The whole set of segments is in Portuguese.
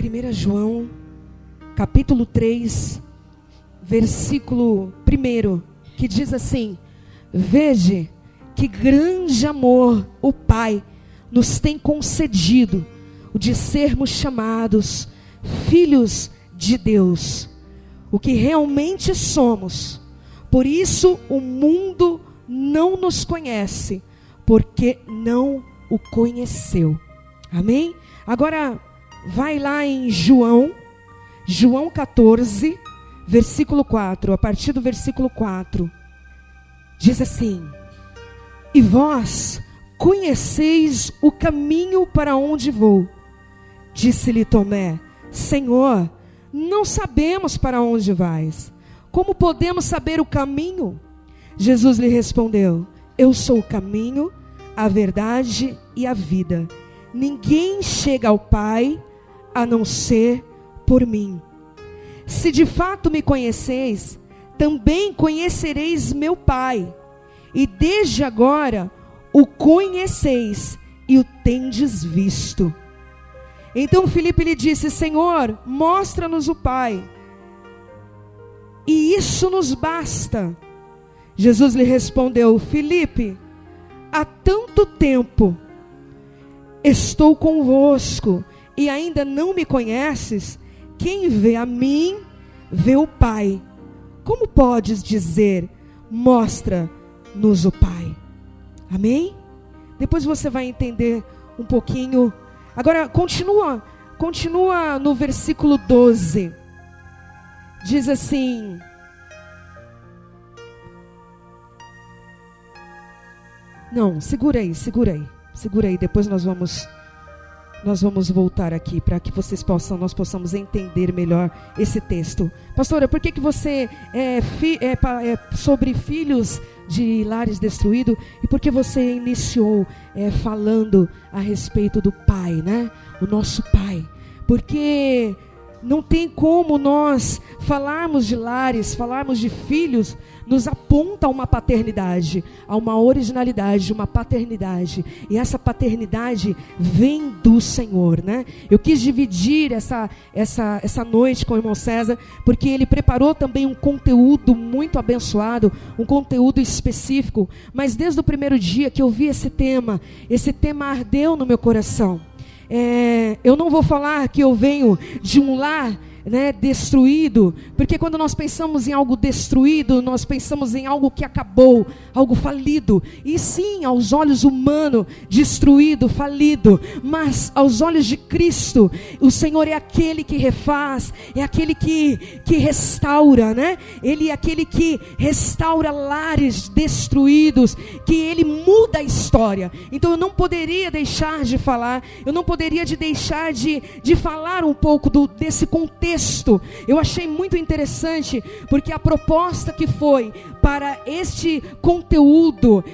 1 João, capítulo 3, versículo 1, que diz assim: Vede que grande amor o Pai nos tem concedido, o de sermos chamados filhos de Deus, o que realmente somos. Por isso o mundo não nos conhece, porque não o conheceu. Amém? Agora vai lá em João 14, versículo 4, a partir do versículo 4, diz assim: E vós conheceis o caminho para onde vou. Disse-lhe Tomé: Senhor, não sabemos para onde vais. Como podemos saber o caminho? Jesus lhe respondeu: Eu sou o caminho, a verdade e a vida. Ninguém chega ao Pai a não ser por mim. Se de fato me conheceis, também conhecereis meu Pai. E desde agora o conheceis e o tendes visto. Então Filipe lhe disse: Senhor, mostra-nos o Pai, e isso nos basta. Jesus lhe respondeu: Filipe, há tanto tempo estou convosco e ainda não me conheces? Quem vê a mim, vê o Pai. Como podes dizer: mostra-nos o Pai? Amém? Depois você vai entender um pouquinho. Agora continua no versículo 12. Diz assim: Não, segura aí. Depois nós vamos voltar aqui para que nós possamos entender melhor esse texto. Pastora, por que você é sobre filhos de lares destruídos? E por que você iniciou falando a respeito do Pai, né? O nosso Pai. Porque não tem como nós falarmos de lares, falarmos de filhos, nos aponta a uma paternidade, a uma originalidade, uma paternidade. E essa paternidade vem do Senhor, né? Eu quis dividir essa noite com o irmão César, porque ele preparou também um conteúdo muito abençoado, um conteúdo específico. Mas desde o primeiro dia que eu vi esse tema ardeu no meu coração. Eu não vou falar que eu venho de um lar, né, destruído, porque quando nós pensamos em algo destruído, nós pensamos em algo que acabou, algo falido. E sim, aos olhos humanos, destruído, falido, mas aos olhos de Cristo, o Senhor é aquele que refaz, é aquele que restaura, né? Ele é aquele que restaura lares destruídos, que Ele muda a história. Então eu não poderia deixar de falar, eu não poderia deixar de falar um pouco desse contexto. Eu achei muito interessante, porque a proposta que foi para este conteúdo,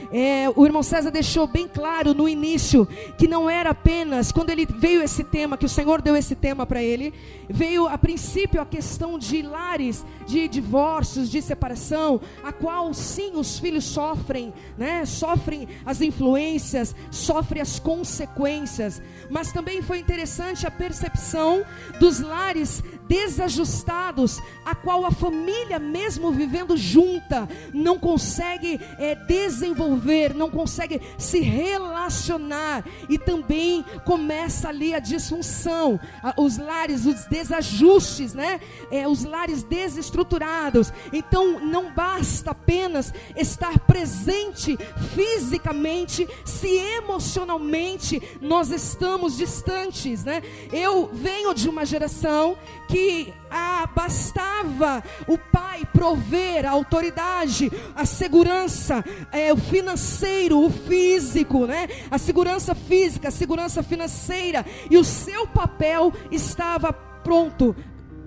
o irmão César deixou bem claro no início, que não era apenas, quando ele veio esse tema, que o Senhor deu esse tema para ele, veio a princípio a questão de lares, de divórcios, de separação, a qual sim os filhos sofrem, né? Sofrem as influências, sofrem as consequências, mas também foi interessante a percepção dos lares desajustados, a qual a família, mesmo vivendo junta, não consegue desenvolver, não consegue se relacionar, e também começa ali a disfunção, os lares, os desajustes, né? Os lares desestruturados. Então não basta apenas estar presente fisicamente, se emocionalmente nós estamos distantes, né? Eu venho de uma geração que bastava o pai prover a autoridade, a segurança, o financeiro, o físico, né? A segurança física, a segurança financeira, e o seu papel estava pronto,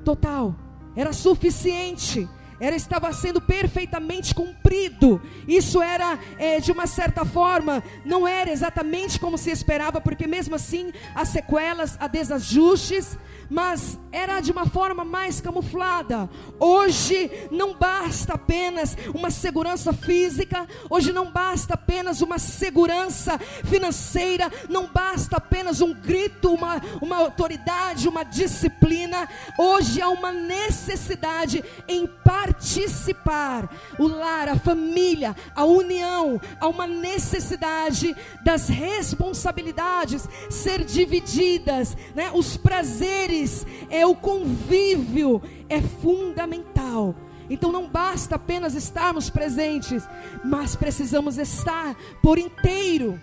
total, era suficiente. estava sendo perfeitamente cumprido. Isso era, de uma certa forma, não era exatamente como se esperava, porque mesmo assim, há sequelas, há desajustes, mas era de uma forma mais camuflada. Hoje não basta apenas uma segurança física, hoje não basta apenas uma segurança financeira, não basta apenas um grito, uma autoridade, uma disciplina. Hoje há uma necessidade em participar. O lar, a família, a união, há uma necessidade das responsabilidades ser divididas, né? Os prazeres, o convívio é fundamental. Então não basta apenas estarmos presentes, mas precisamos estar por inteiro.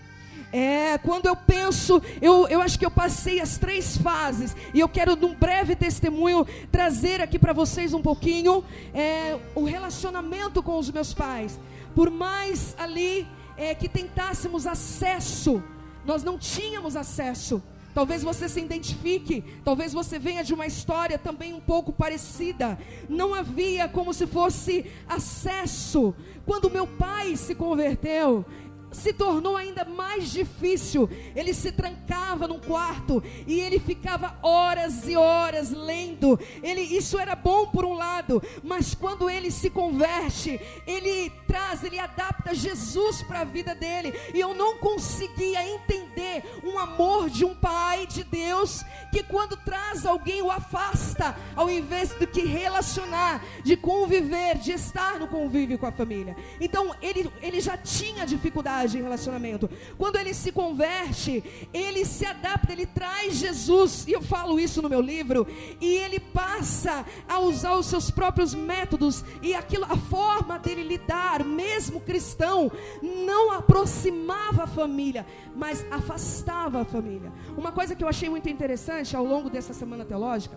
Quando eu penso, eu acho que eu passei as 3 fases, e eu quero, num breve testemunho, trazer aqui para vocês um pouquinho o relacionamento com os meus pais. Por mais ali que tentássemos acesso, nós não tínhamos acesso. Talvez você se identifique, talvez você venha de uma história também um pouco parecida. Não havia como se fosse acesso. Quando meu pai se converteu, se tornou ainda mais difícil. Ele se trancava num quarto e ele ficava horas e horas lendo. Isso era bom por um lado, mas quando ele se converte, ele adapta Jesus para a vida dele. E eu não conseguia entender um amor de um pai de Deus, que quando traz alguém o afasta, ao invés de que relacionar, de conviver, de estar no convívio com a família. Então ele já tinha dificuldade em relacionamento. Quando ele se converte, ele se adapta, ele traz Jesus, e eu falo isso no meu livro, e ele passa a usar os seus próprios métodos, e a forma dele lidar, mesmo cristão, não aproximava a família, mas afastava a família. Uma coisa que eu achei muito interessante ao longo dessa semana teológica,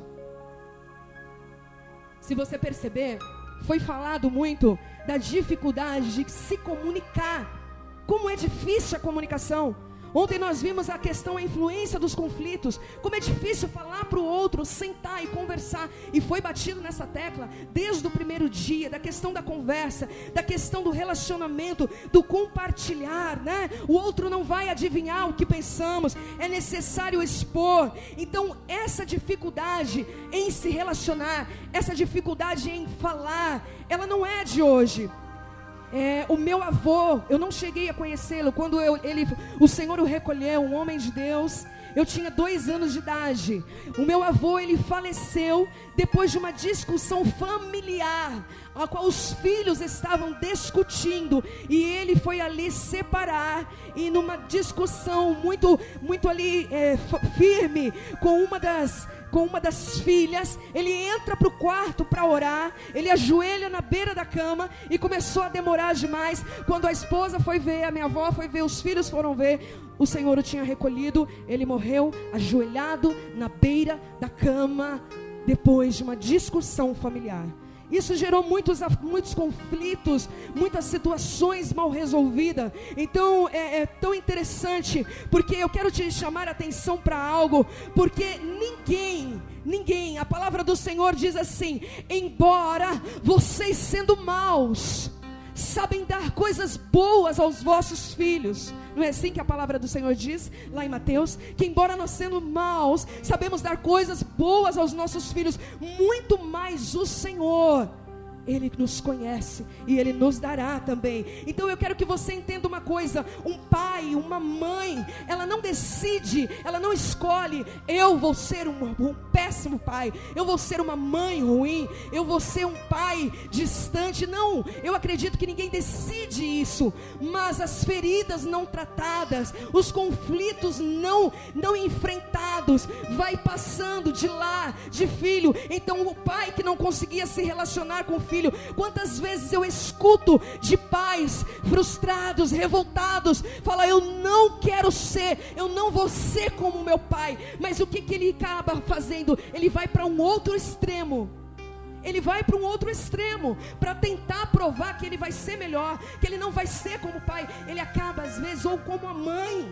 se você perceber, foi falado muito da dificuldade de se comunicar. Como é difícil a comunicação. Ontem nós vimos a questão, a influência dos conflitos. Como é difícil falar para o outro, sentar e conversar. E foi batido nessa tecla desde o primeiro dia, da questão da conversa, da questão do relacionamento, do compartilhar, né? O outro não vai adivinhar o que pensamos, é necessário expor. Então essa dificuldade em se relacionar, essa dificuldade em falar, ela não é de hoje. O meu avô, eu não cheguei a conhecê-lo. Quando o Senhor o recolheu, um homem de Deus, eu tinha 2 anos de idade. O meu avô, ele faleceu depois de uma discussão familiar, a qual os filhos estavam discutindo, e ele foi ali separar, e numa discussão muito ali firme com uma das filhas, ele entra para o quarto para orar, ele ajoelha na beira da cama e começou a demorar demais. Quando a esposa foi ver, a minha avó foi ver, os filhos foram ver, o Senhor o tinha recolhido, ele morreu ajoelhado na beira da cama, depois de uma discussão familiar. Isso gerou muitos conflitos, muitas situações mal resolvidas. Então é tão interessante, porque eu quero te chamar a atenção para algo, porque ninguém, a palavra do Senhor diz assim: embora vocês sendo maus, sabem dar coisas boas aos vossos filhos. Não é assim que a palavra do Senhor diz lá em Mateus? Que embora nós sendo maus, sabemos dar coisas boas aos nossos filhos, muito mais o Senhor, Ele nos conhece e Ele nos dará também. Então eu quero que você entenda uma coisa: um pai, uma mãe, ela não decide, ela não escolhe, eu vou ser um péssimo pai, eu vou ser uma mãe ruim, eu vou ser um pai distante. Não, eu acredito que ninguém decide isso, mas as feridas não tratadas, os conflitos não enfrentados, vai passando de lá, de filho. Então o pai que não conseguia se relacionar com o filho, quantas vezes eu escuto de pais frustrados, revoltados, falar: eu não quero ser, eu não vou ser como meu pai. Mas o que ele acaba fazendo? Ele vai para um outro extremo. Ele vai para um outro extremo, para tentar provar que ele vai ser melhor, que ele não vai ser como o pai. Ele acaba às vezes ou como a mãe.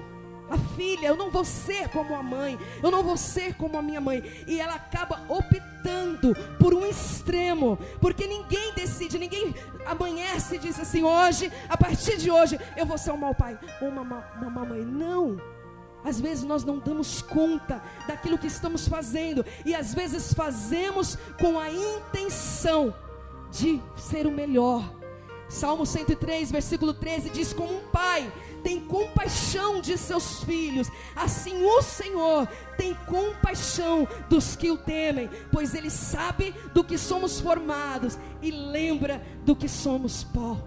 a filha, eu não vou ser como a mãe, eu não vou ser como a minha mãe. E ela acaba optando por um extremo, porque ninguém decide, ninguém amanhece e diz assim: hoje, a partir de hoje, eu vou ser um mau pai ou uma má mãe. Não. Às vezes nós não damos conta daquilo que estamos fazendo, e às vezes fazemos com a intenção de ser o melhor. Salmo 103, versículo 13 diz: como um pai tem compaixão de seus filhos, assim o Senhor tem compaixão dos que o temem, pois Ele sabe do que somos formados e lembra do que somos pó.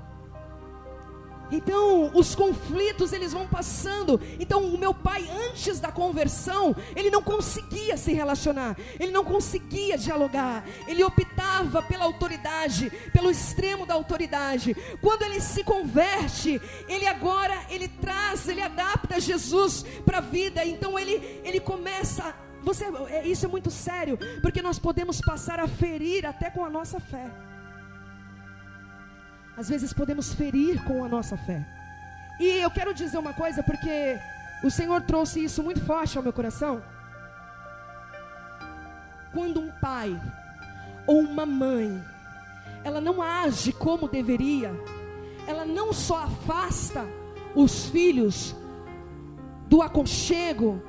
Então os conflitos eles vão passando. Então o meu pai, antes da conversão, ele não conseguia se relacionar, ele não conseguia dialogar, ele optava pela autoridade, pelo extremo da autoridade. Quando ele se converte, ele adapta Jesus para a vida. Então ele começa, isso é muito sério, porque nós podemos passar a ferir até com a nossa fé. Às vezes podemos ferir com a nossa fé. E eu quero dizer uma coisa, porque o Senhor trouxe isso muito forte ao meu coração. Quando um pai ou uma mãe, ela não age como deveria, ela não só afasta os filhos do aconchego,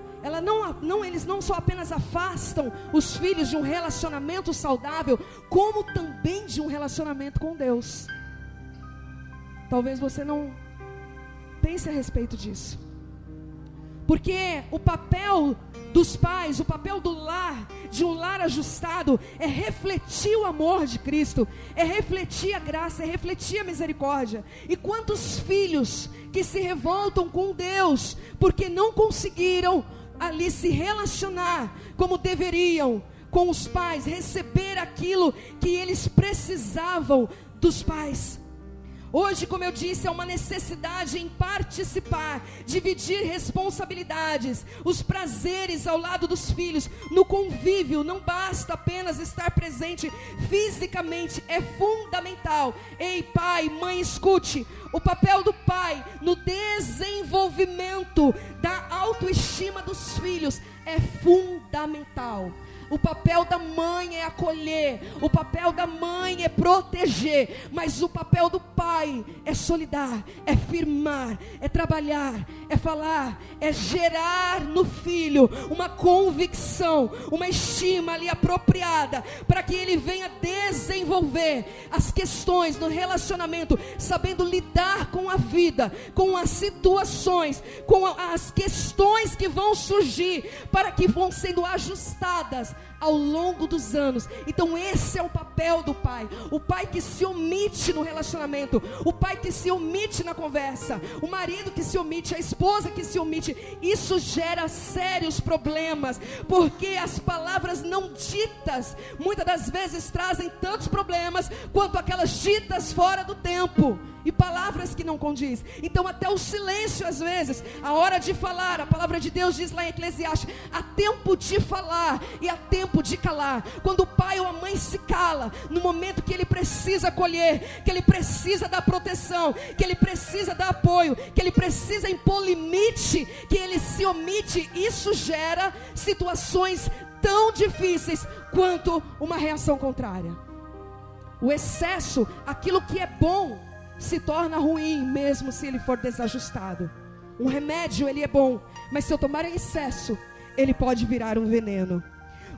eles não só apenas afastam os filhos de um relacionamento saudável, como também de um relacionamento com Deus. Talvez você não pense a respeito disso, porque o papel dos pais, o papel do lar, de um lar ajustado, é refletir o amor de Cristo, é refletir a graça, é refletir a misericórdia. E quantos filhos que se revoltam com Deus, porque não conseguiram ali se relacionar como deveriam com os pais, receber aquilo que eles precisavam dos pais. Hoje, como eu disse, é uma necessidade em participar, dividir responsabilidades, os prazeres ao lado dos filhos, no convívio. Não basta apenas estar presente fisicamente, é fundamental. Ei, pai, mãe, escute, o papel do pai no desenvolvimento da autoestima dos filhos é fundamental. O papel da mãe é acolher, o papel da mãe é proteger, mas o papel do pai é solidar, é firmar, é trabalhar, é falar, é gerar no filho uma convicção, uma estima ali apropriada, para que ele venha desenvolver as questões no relacionamento, sabendo lidar com a vida, com as situações, com as questões que vão surgir, para que vão sendo ajustadas ao longo dos anos. Então esse é o papel do pai, o pai que se omite no relacionamento, o pai que se omite na conversa, o marido que se omite, a esposa que se omite. Isso gera sérios problemas, porque as palavras não ditas muitas das vezes trazem tantos problemas quanto aquelas ditas fora do tempo, e palavras que não condiz. Então até o silêncio, às vezes, a hora de falar, a palavra de Deus diz lá em Eclesiastes: há tempo de falar e há tempo de calar. Quando o pai ou a mãe se cala, no momento que ele precisa acolher, que ele precisa dar proteção, que ele precisa dar apoio, que ele precisa impor limite, que ele se omite, isso gera situações tão difíceis quanto uma reação contrária. O excesso, aquilo que é bom, se torna ruim, mesmo se ele for desajustado. Um remédio, ele é bom, mas se eu tomar em excesso, ele pode virar um veneno.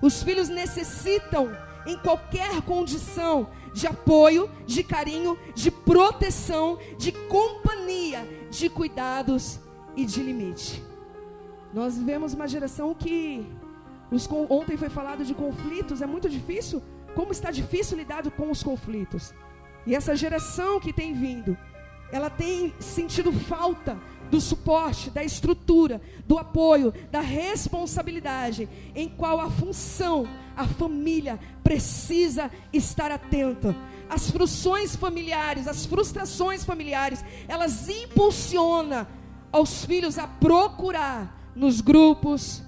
Os filhos necessitam, em qualquer condição, de apoio, de carinho, de proteção, de companhia, de cuidados e de limite. Nós vivemos uma geração que, ontem foi falado de conflitos, é muito difícil. Como está difícil lidar com os conflitos. E essa geração que tem vindo, ela tem sentido falta do suporte, da estrutura, do apoio, da responsabilidade, em qual a função, a família precisa estar atenta. As frustrações familiares, elas impulsionam aos filhos a procurar nos grupos,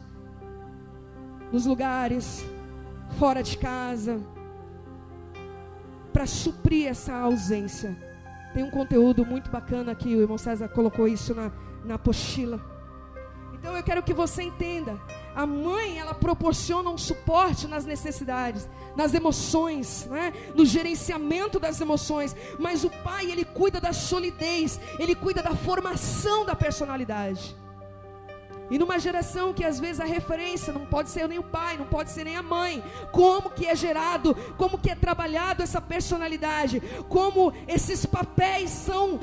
nos lugares, fora de casa, para suprir essa ausência. Tem um conteúdo muito bacana aqui, o irmão César colocou isso na apostila. Então eu quero que você entenda, a mãe, ela proporciona um suporte nas necessidades, nas emoções, né? No gerenciamento das emoções, mas o pai, ele cuida da solidez, ele cuida da formação da personalidade. E numa geração que às vezes a referência não pode ser nem o pai, não pode ser nem a mãe, como que é gerado, como que é trabalhado essa personalidade, como esses papéis são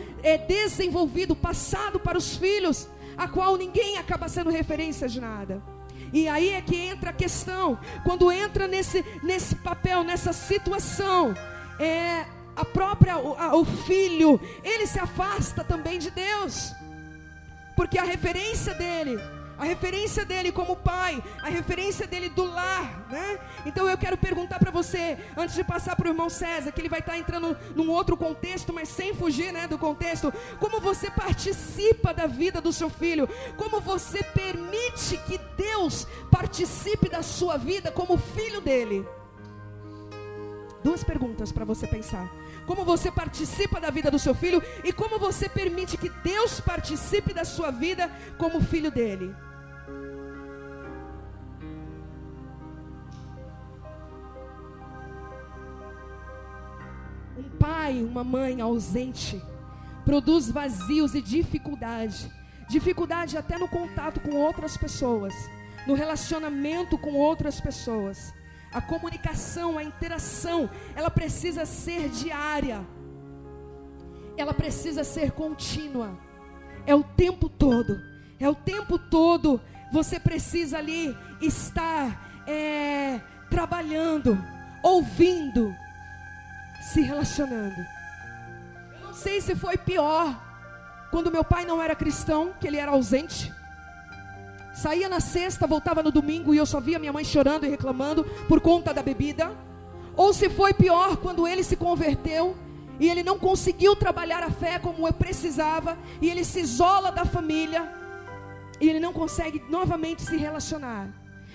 desenvolvidos, passado para os filhos, a qual ninguém acaba sendo referência de nada. E aí é que entra a questão, quando entra nesse papel, nessa situação, o filho, ele se afasta também de Deus, porque a referência dele como pai, a referência dele do lar, né? Então eu quero perguntar para você, antes de passar para o irmão César, que ele vai estar entrando num outro contexto, mas sem fugir, né, do contexto, como você participa da vida do seu filho, como você permite que Deus participe da sua vida como filho dele. Duas perguntas para você pensar. Como você participa da vida do seu filho e como você permite que Deus participe da sua vida como filho dele. Um pai, uma mãe ausente produz vazios e dificuldade até no contato com outras pessoas, no relacionamento com outras pessoas. A comunicação, a interação, ela precisa ser diária, ela precisa ser contínua, é o tempo todo, você precisa ali estar trabalhando, ouvindo, se relacionando. Eu não sei se foi pior, quando meu pai não era cristão, que ele era ausente, saía na sexta, voltava no domingo e eu só via minha mãe chorando e reclamando por conta da bebida. Ou se foi pior quando ele se converteu e ele não conseguiu trabalhar a fé como eu precisava, e ele se isola da família e ele não consegue novamente se relacionar.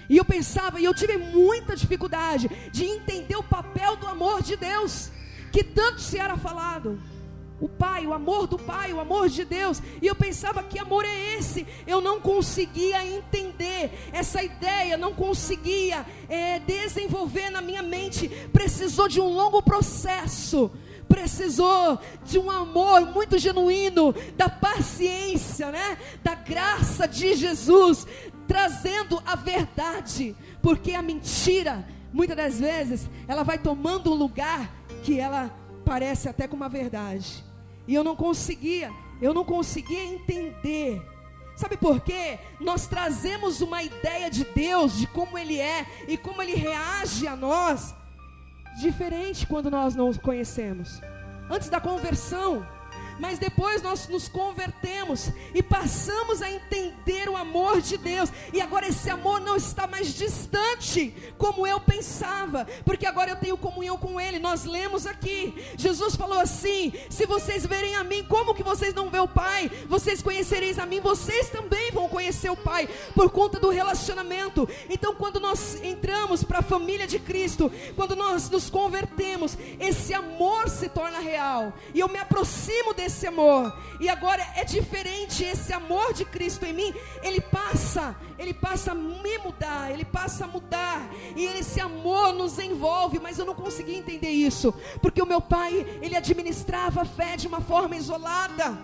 E eu pensava, e eu tive muita dificuldade de entender o papel do amor de Deus, que tanto se era falado. O pai, o amor do pai, o amor de Deus. E eu pensava, que amor é esse? Eu não conseguia entender essa ideia, não conseguia desenvolver na minha mente. Precisou de um longo processo, precisou de um amor muito genuíno, da paciência, né? Da graça de Jesus, trazendo a verdade, porque a mentira, muitas das vezes, ela vai tomando um lugar que ela parece até com uma verdade. E eu não conseguia entender. Sabe por quê? Nós trazemos uma ideia de Deus, de como Ele é e como Ele reage a nós, diferente quando nós não o conhecemos. Antes da conversão, mas depois nós nos convertemos e passamos a entender o amor de Deus, e agora esse amor não está mais distante como eu pensava, porque agora eu tenho comunhão com Ele. Nós lemos aqui, Jesus falou assim: se vocês verem a mim, como que vocês não vê o Pai? Vocês conhecereis a mim, vocês também vão conhecer o Pai, por conta do relacionamento. Então quando nós entramos para a família de Cristo, quando nós nos convertemos, esse amor se torna real, e eu me aproximo desse amor, e agora é diferente. Esse amor de Cristo em mim, ele passa a me mudar, ele passa a mudar, e esse amor nos envolve. Mas eu não conseguia entender isso, porque o meu pai, ele administrava a fé de uma forma isolada.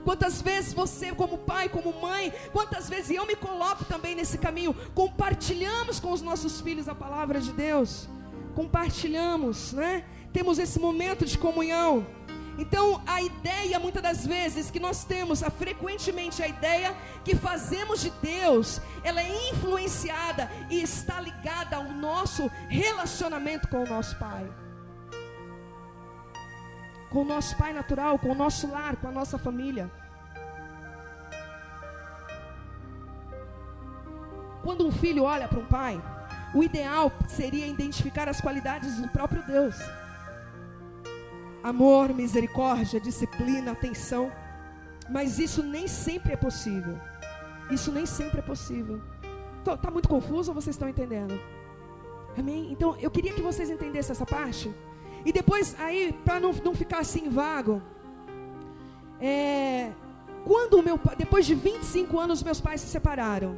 Quantas vezes você, como pai, como mãe, quantas vezes, e eu me coloco também nesse caminho, compartilhamos com os nossos filhos a palavra de Deus, compartilhamos, né? Temos esse momento de comunhão. Então a ideia, muitas das vezes, que nós temos, frequentemente a ideia que fazemos de Deus, ela é influenciada e está ligada ao nosso relacionamento com o nosso Pai, com o nosso Pai natural, com o nosso lar, com a nossa família. Quando um filho olha para um pai, o ideal seria identificar as qualidades do próprio Deus: amor, misericórdia, disciplina, atenção. Mas isso nem sempre é possível. Isso nem sempre é possível. Está muito confuso ou vocês estão entendendo? Amém? Então eu queria que vocês entendessem essa parte. E depois aí, para não ficar assim vago, quando depois de 25 anos, meus pais se separaram.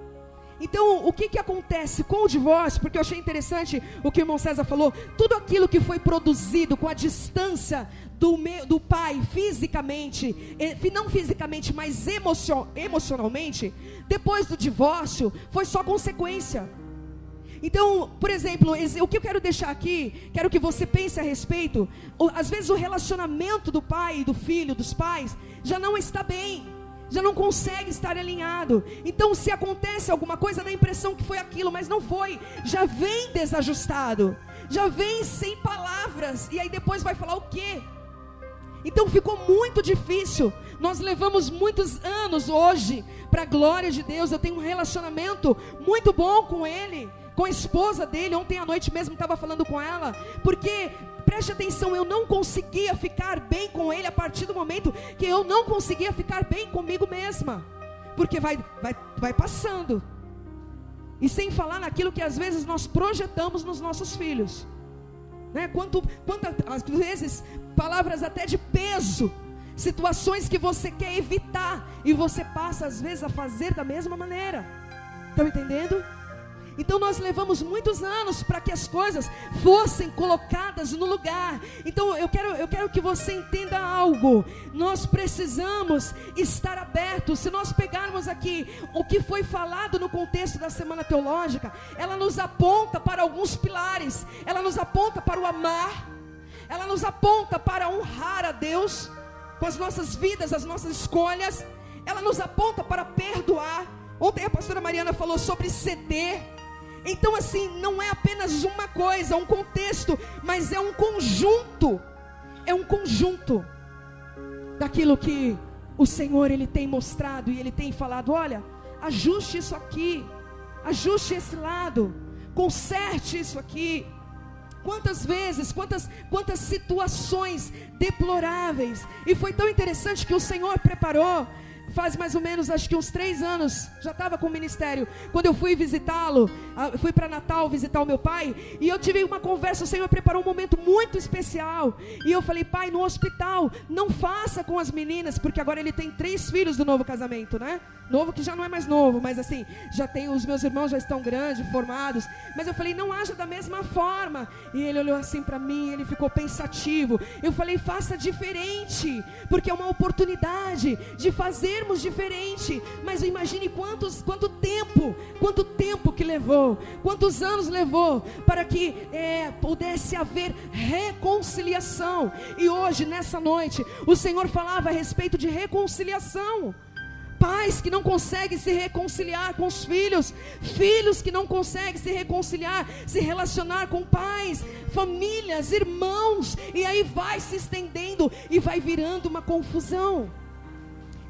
Então, o que acontece com o divórcio? Porque eu achei interessante o que o irmão César falou. Tudo aquilo que foi produzido com a distância do pai fisicamente, não fisicamente, mas emocionalmente, depois do divórcio, foi só consequência. Então, por exemplo, o que eu quero deixar aqui, quero que você pense a respeito. Às vezes o relacionamento do pai e do filho, dos pais, já não está bem, já não consegue estar alinhado. Então, se acontece alguma coisa, dá a impressão que foi aquilo, mas não foi. Já vem desajustado, já vem sem palavras, e aí depois vai falar o quê? Então ficou muito difícil. Nós levamos muitos anos hoje, para a glória de Deus. Eu tenho um relacionamento muito bom com ele, com a esposa dele. Ontem à noite mesmo estava falando com ela, porque, preste atenção, eu não conseguia ficar bem com ele a partir do momento que eu não conseguia ficar bem comigo mesma, porque vai passando, e sem falar naquilo que às vezes nós projetamos nos nossos filhos, né? Às vezes, palavras até de peso, situações que você quer evitar, e você passa às vezes a fazer da mesma maneira. Estão entendendo? Então nós levamos muitos anos para que as coisas fossem colocadas no lugar. Então eu quero que você entenda algo. Nós precisamos estar abertos. Se nós pegarmos aqui o que foi falado no contexto da Semana Teológica, ela nos aponta para alguns pilares. Ela nos aponta para o amar. Ela nos aponta para honrar a Deus com as nossas vidas, as nossas escolhas. Ela nos aponta para perdoar. Ontem a pastora Mariana falou sobre ceder. Então assim, não é apenas uma coisa, um contexto, mas é um conjunto. É um conjunto daquilo que o Senhor, Ele tem mostrado e Ele tem falado. Olha, ajuste isso aqui, ajuste esse lado, conserte isso aqui. Quantas vezes, quantas situações deploráveis. E foi tão interessante que o Senhor preparou. Faz mais ou menos, acho que uns 3 anos, já estava com o ministério, quando eu fui visitá-lo, fui para Natal visitar o meu pai, e eu tive uma conversa. O Senhor preparou um momento muito especial, e eu falei: pai, no hospital, não faça com as meninas, porque agora ele tem 3 filhos do novo casamento, né? Novo que já não é mais novo, mas assim, já tem, os meus irmãos já estão grandes, formados, mas eu falei: não haja da mesma forma. E ele olhou assim para mim, ele ficou pensativo. Eu falei: faça diferente, porque é uma oportunidade de fazermos diferente. Mas imagine quanto tempo que levou, quantos anos levou para que pudesse haver reconciliação. E hoje, nessa noite, o Senhor falava a respeito de reconciliação. Pais que não conseguem se reconciliar com os filhos, filhos que não conseguem se reconciliar, se relacionar com pais, famílias, irmãos, e aí vai se estendendo e vai virando uma confusão.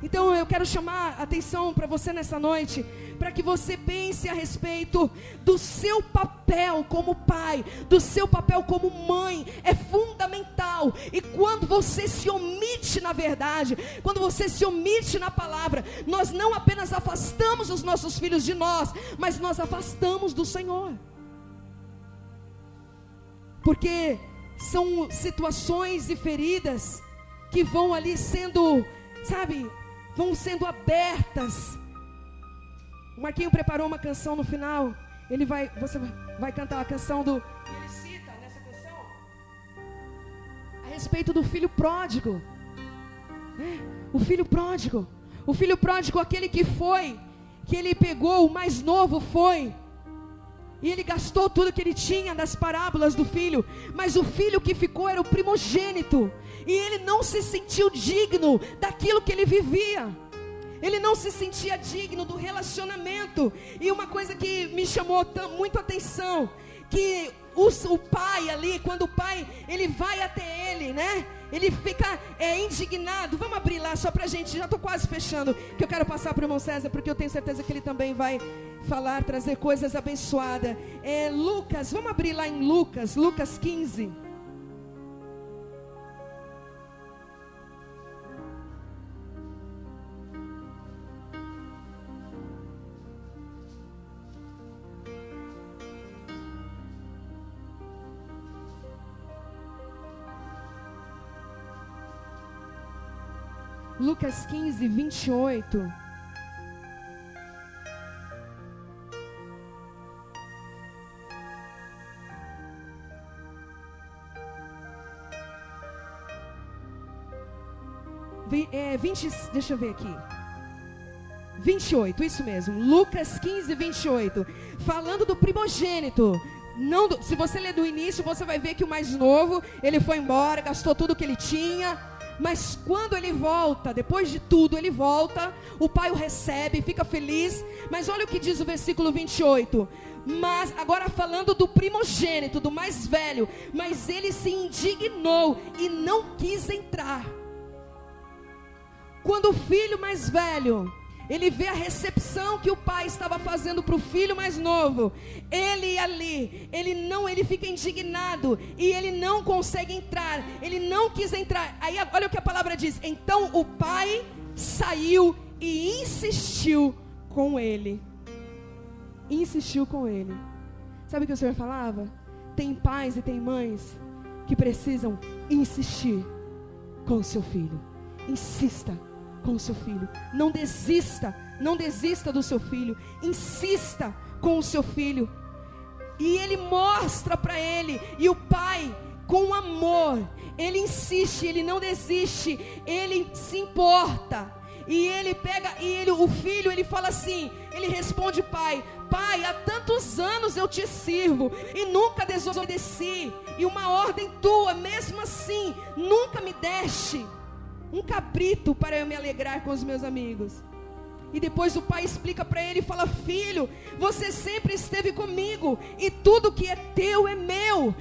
Então eu quero chamar a atenção para você nessa noite, para que você pense a respeito do seu papel como pai, do seu papel como mãe. É fundamental. E quando você se omite na verdade, quando você se omite na palavra, nós não apenas afastamos os nossos filhos de nós, mas nós afastamos do Senhor. Porque são situações e feridas que vão ali sendo, sabe, vão sendo abertas. O Marquinho preparou uma canção no final. Você vai cantar a canção ele cita nessa canção a respeito do filho pródigo, né? O filho pródigo, aquele que ele pegou, o mais novo foi, e ele gastou tudo que ele tinha das parábolas do filho, mas o filho que ficou era o primogênito, e ele não se sentiu digno daquilo que ele vivia. Ele não se sentia digno do relacionamento. E uma coisa que me chamou muito a atenção, que o pai ali, quando o pai, ele vai até ele, né? Ele fica indignado. Vamos abrir lá só pra gente, já estou quase fechando, que eu quero passar para o irmão César, porque eu tenho certeza que ele também vai falar, trazer coisas abençoadas. Lucas, vamos abrir lá em Lucas 15. Lucas 15, 28. Deixa eu ver aqui. 28, isso mesmo. Lucas 15, 28. Falando do primogênito. Se você ler do início, você vai ver que o mais novo, ele foi embora, gastou tudo que ele tinha. Mas quando ele volta, depois de tudo ele volta, o pai o recebe, fica feliz. Mas olha o que diz o versículo 28. Mas agora falando do primogênito, do mais velho. Mas ele se indignou e não quis entrar. Quando o filho mais velho, ele vê a recepção que o pai estava fazendo para o filho mais novo, ele fica indignado e ele não consegue entrar, ele não quis entrar. Aí olha o que a palavra diz: então o pai saiu e insistiu com ele. Sabe o que o Senhor falava? Tem pais e tem mães que precisam insistir com o seu filho. Insista com o seu filho. Não desista do seu filho. Insista com o seu filho. E ele mostra para ele. E o pai, com amor, ele insiste, ele não desiste, ele se importa. E ele pega, o filho, ele fala assim, ele responde: pai, há tantos anos eu te sirvo e nunca desobedeci, e uma ordem tua, mesmo assim, nunca me deste um cabrito para eu me alegrar com os meus amigos. E depois o pai explica para ele e fala: filho, você sempre esteve comigo e tudo que é teu é meu.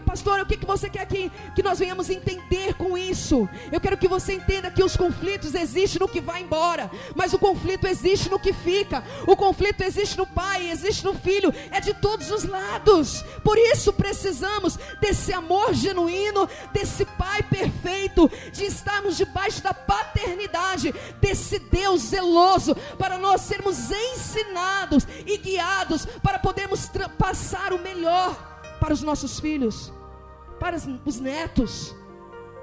Pastor, o que você quer que nós venhamos entender com isso? Eu quero que você entenda que os conflitos existem no que vai embora, mas o conflito existe no que fica. O conflito existe no pai, existe no filho, é de todos os lados. Por isso precisamos desse amor genuíno, desse pai perfeito, de estarmos debaixo da paternidade desse Deus zeloso, para nós sermos ensinados e guiados para podermos passar o melhor para os nossos filhos, para os netos.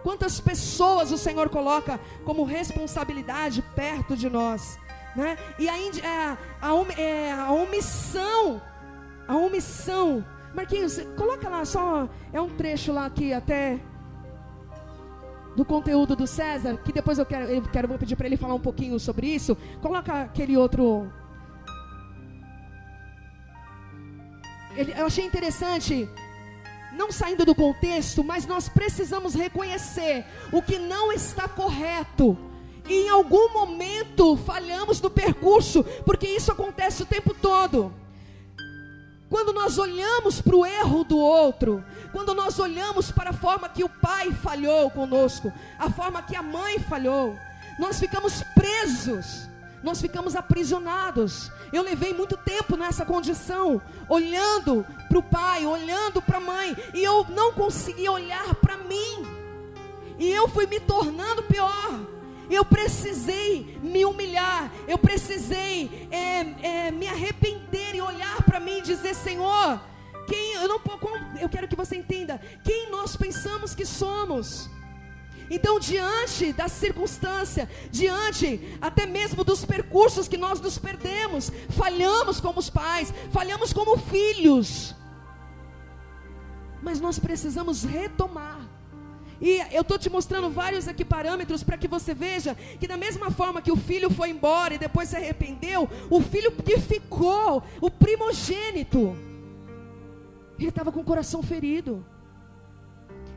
Quantas pessoas o Senhor coloca como responsabilidade perto de nós, né? E a omissão. Marquinhos, coloca lá só, é um trecho lá aqui até do conteúdo do César, que depois vou pedir para ele falar um pouquinho sobre isso. Coloca aquele outro. Eu achei interessante, não saindo do contexto, mas nós precisamos reconhecer o que não está correto. E em algum momento falhamos no percurso, porque isso acontece o tempo todo. Quando nós olhamos para o erro do outro, quando nós olhamos para a forma que o pai falhou conosco, a forma que a mãe falhou, nós ficamos presos, nós ficamos aprisionados. Eu levei muito tempo nessa condição, olhando para o pai, olhando para a mãe, e eu não conseguia olhar para mim, e eu fui me tornando pior. Eu precisei me humilhar, eu precisei me arrepender e olhar para mim e dizer: Senhor, eu quero que você entenda quem nós pensamos que somos. Então, diante da circunstância, diante até mesmo dos percursos que nós nos perdemos, falhamos como os pais, falhamos como filhos, mas nós precisamos retomar. E eu estou te mostrando vários aqui parâmetros para que você veja que da mesma forma que o filho foi embora e depois se arrependeu, o filho que ficou, o primogênito, ele estava com o coração ferido.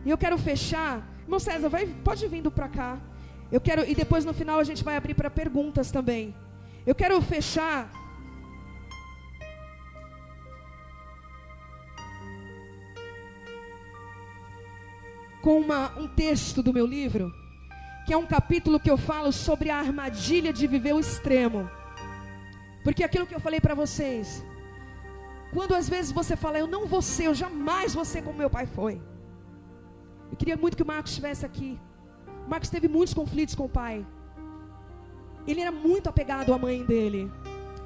E eu quero fechar. Irmão César, pode vir para cá. E depois no final a gente vai abrir para perguntas também. Eu quero fechar com um texto do meu livro, que é um capítulo que eu falo sobre a armadilha de viver o extremo. Porque aquilo que eu falei para vocês, quando às vezes você fala: eu jamais vou ser como meu pai foi. Eu queria muito que o Marcos estivesse aqui. O Marcos teve muitos conflitos com o pai. Ele era muito apegado à mãe dele.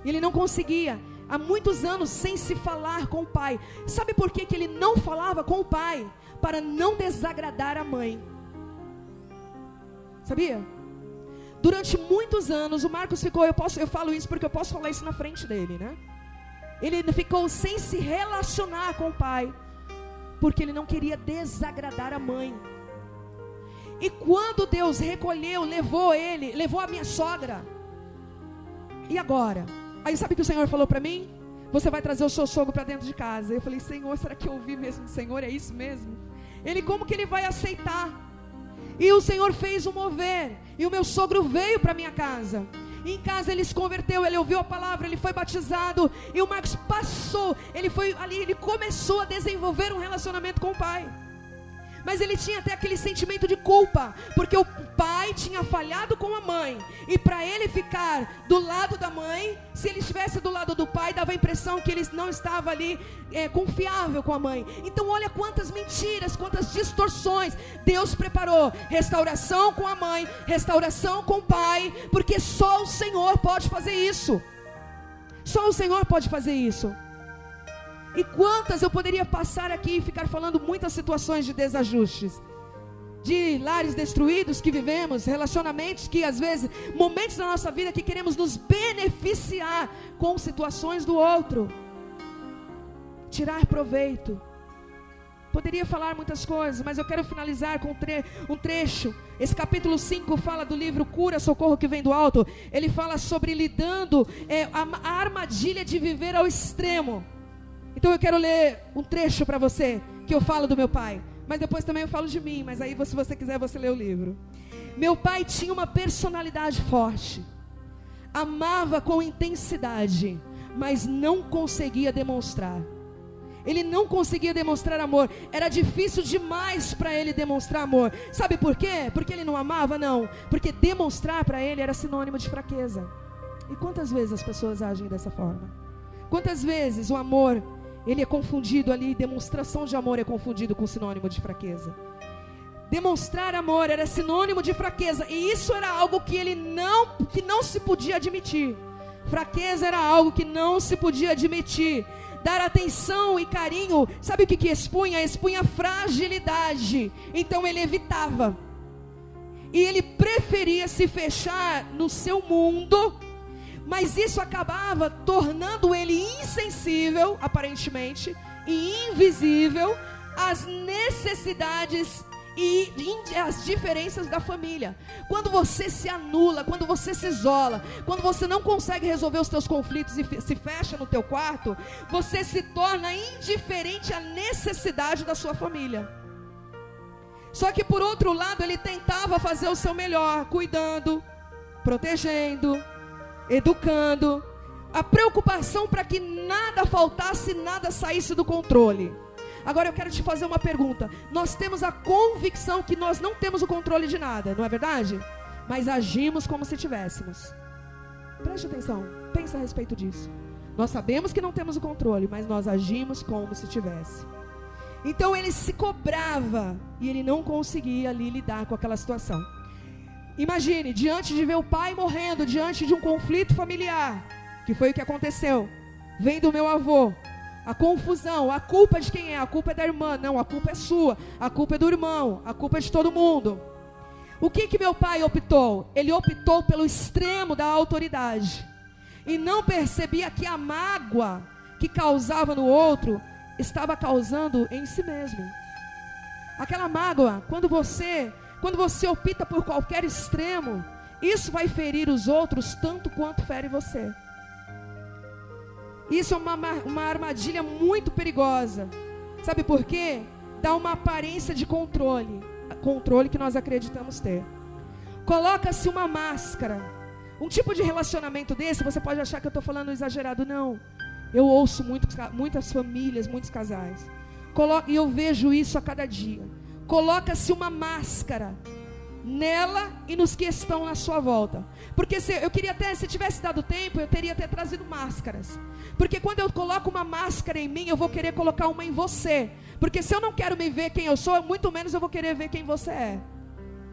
Ele não conseguia, há muitos anos, sem se falar com o pai. Sabe por que ele não falava com o pai? Para não desagradar a mãe. Sabia? Durante muitos anos, o Marcos ficou, eu falo isso porque eu posso falar isso na frente dele, né? Ele ficou sem se relacionar com o pai, porque ele não queria desagradar a mãe. E quando Deus recolheu, levou a minha sogra. E agora? Aí sabe o que o Senhor falou para mim? Você vai trazer o seu sogro para dentro de casa. Eu falei, Senhor, será que eu ouvi mesmo do Senhor? É isso mesmo? Ele, como que ele vai aceitar? E o Senhor fez um mover. E o meu sogro veio para minha casa. E em casa ele se converteu, ele ouviu a palavra, ele foi batizado. E o Marcos passou, ele foi ali, ele começou a desenvolver um relacionamento com o pai. Mas ele tinha até aquele sentimento de culpa, porque o pai tinha falhado com a mãe. E para ele ficar do lado da mãe, se ele estivesse do lado do pai, dava a impressão que ele não estava ali confiável com a mãe. Então olha quantas mentiras, quantas distorções. Deus preparou restauração com a mãe, restauração com o pai, porque só o Senhor pode fazer isso. Só o Senhor pode fazer isso. E quantas eu poderia passar aqui e ficar falando muitas situações de desajustes, de lares destruídos que vivemos, relacionamentos que às vezes, momentos da nossa vida que queremos nos beneficiar com situações do outro, tirar proveito. Poderia falar muitas coisas, mas eu quero finalizar com um trecho. Esse capítulo 5 fala do livro Cura, Socorro que Vem do Alto. Ele fala sobre lidando a armadilha de viver ao extremo. Então eu quero ler um trecho para você, que eu falo do meu pai, mas depois também eu falo de mim, mas aí se você quiser você lê o livro. Meu pai tinha uma personalidade forte, amava com intensidade, mas não conseguia demonstrar. Ele não conseguia demonstrar amor, era difícil demais para ele demonstrar amor. Sabe por quê? Porque ele não amava? Não, porque demonstrar para ele era sinônimo de fraqueza. E quantas vezes as pessoas agem dessa forma? Quantas vezes o amor, ele é confundido ali, demonstração de amor é confundido com sinônimo de fraqueza. Demonstrar amor era sinônimo de fraqueza, e isso era algo que não se podia admitir. Fraqueza era algo que não se podia admitir. Dar atenção e carinho, sabe o que expunha? Expunha fragilidade. Então ele evitava. E ele preferia se fechar no seu mundo, mas isso acabava tornando ele insensível, aparentemente, e invisível às necessidades e as diferenças da família. Quando você se anula, quando você se isola, quando você não consegue resolver os teus conflitos e se fecha no teu quarto, você se torna indiferente à necessidade da sua família. Só que por outro lado, ele tentava fazer o seu melhor, cuidando, protegendo, educando, a preocupação para que nada faltasse, nada saísse do controle. Agora eu quero te fazer uma pergunta. Nós temos a convicção que nós não temos o controle de nada, não é verdade? Mas agimos como se tivéssemos. Preste atenção, pensa a respeito disso. Nós sabemos que não temos o controle, mas nós agimos como se tivesse. Então ele se cobrava e ele não conseguia ali lidar com aquela situação. Imagine, diante de ver o pai morrendo, diante de um conflito familiar, que foi o que aconteceu, vem do meu avô, a confusão, a culpa de quem é? A culpa é da irmã, não, a culpa é sua, a culpa é do irmão, a culpa é de todo mundo. O que meu pai optou? Ele optou pelo extremo da autoridade, e não percebia que a mágoa que causava no outro, estava causando em si mesmo. Aquela mágoa, quando você opta por qualquer extremo, isso vai ferir os outros tanto quanto fere você. Isso é uma armadilha muito perigosa. Sabe por quê? Dá uma aparência de controle que nós acreditamos ter. Coloca-se uma máscara. Um tipo de relacionamento desse, você pode achar que eu estou falando exagerado. Não, eu ouço muitas famílias, muitos casais, e eu vejo isso a cada dia. Coloca-se uma máscara nela e nos que estão na sua volta. Porque eu queria até, se tivesse dado tempo, eu teria até trazido máscaras. Porque quando eu coloco uma máscara em mim, eu vou querer colocar uma em você. Porque se eu não quero me ver quem eu sou, muito menos eu vou querer ver quem você é.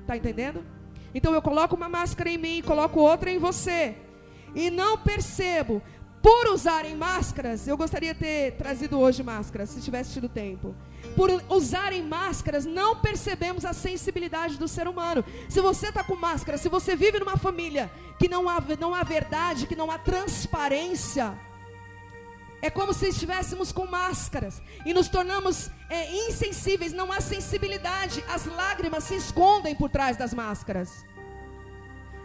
Está entendendo? Então eu coloco uma máscara em mim, coloco outra em você. E não percebo. por usarem máscaras, eu gostaria de ter trazido hoje máscaras, se tivesse tido tempo. Por usarem máscaras, não percebemos a sensibilidade do ser humano. Se você está com máscara, se você vive numa família que não há verdade, que não há transparência, é como se estivéssemos com máscaras e nos tornamos insensíveis, não há sensibilidade. As lágrimas se escondem por trás das máscaras.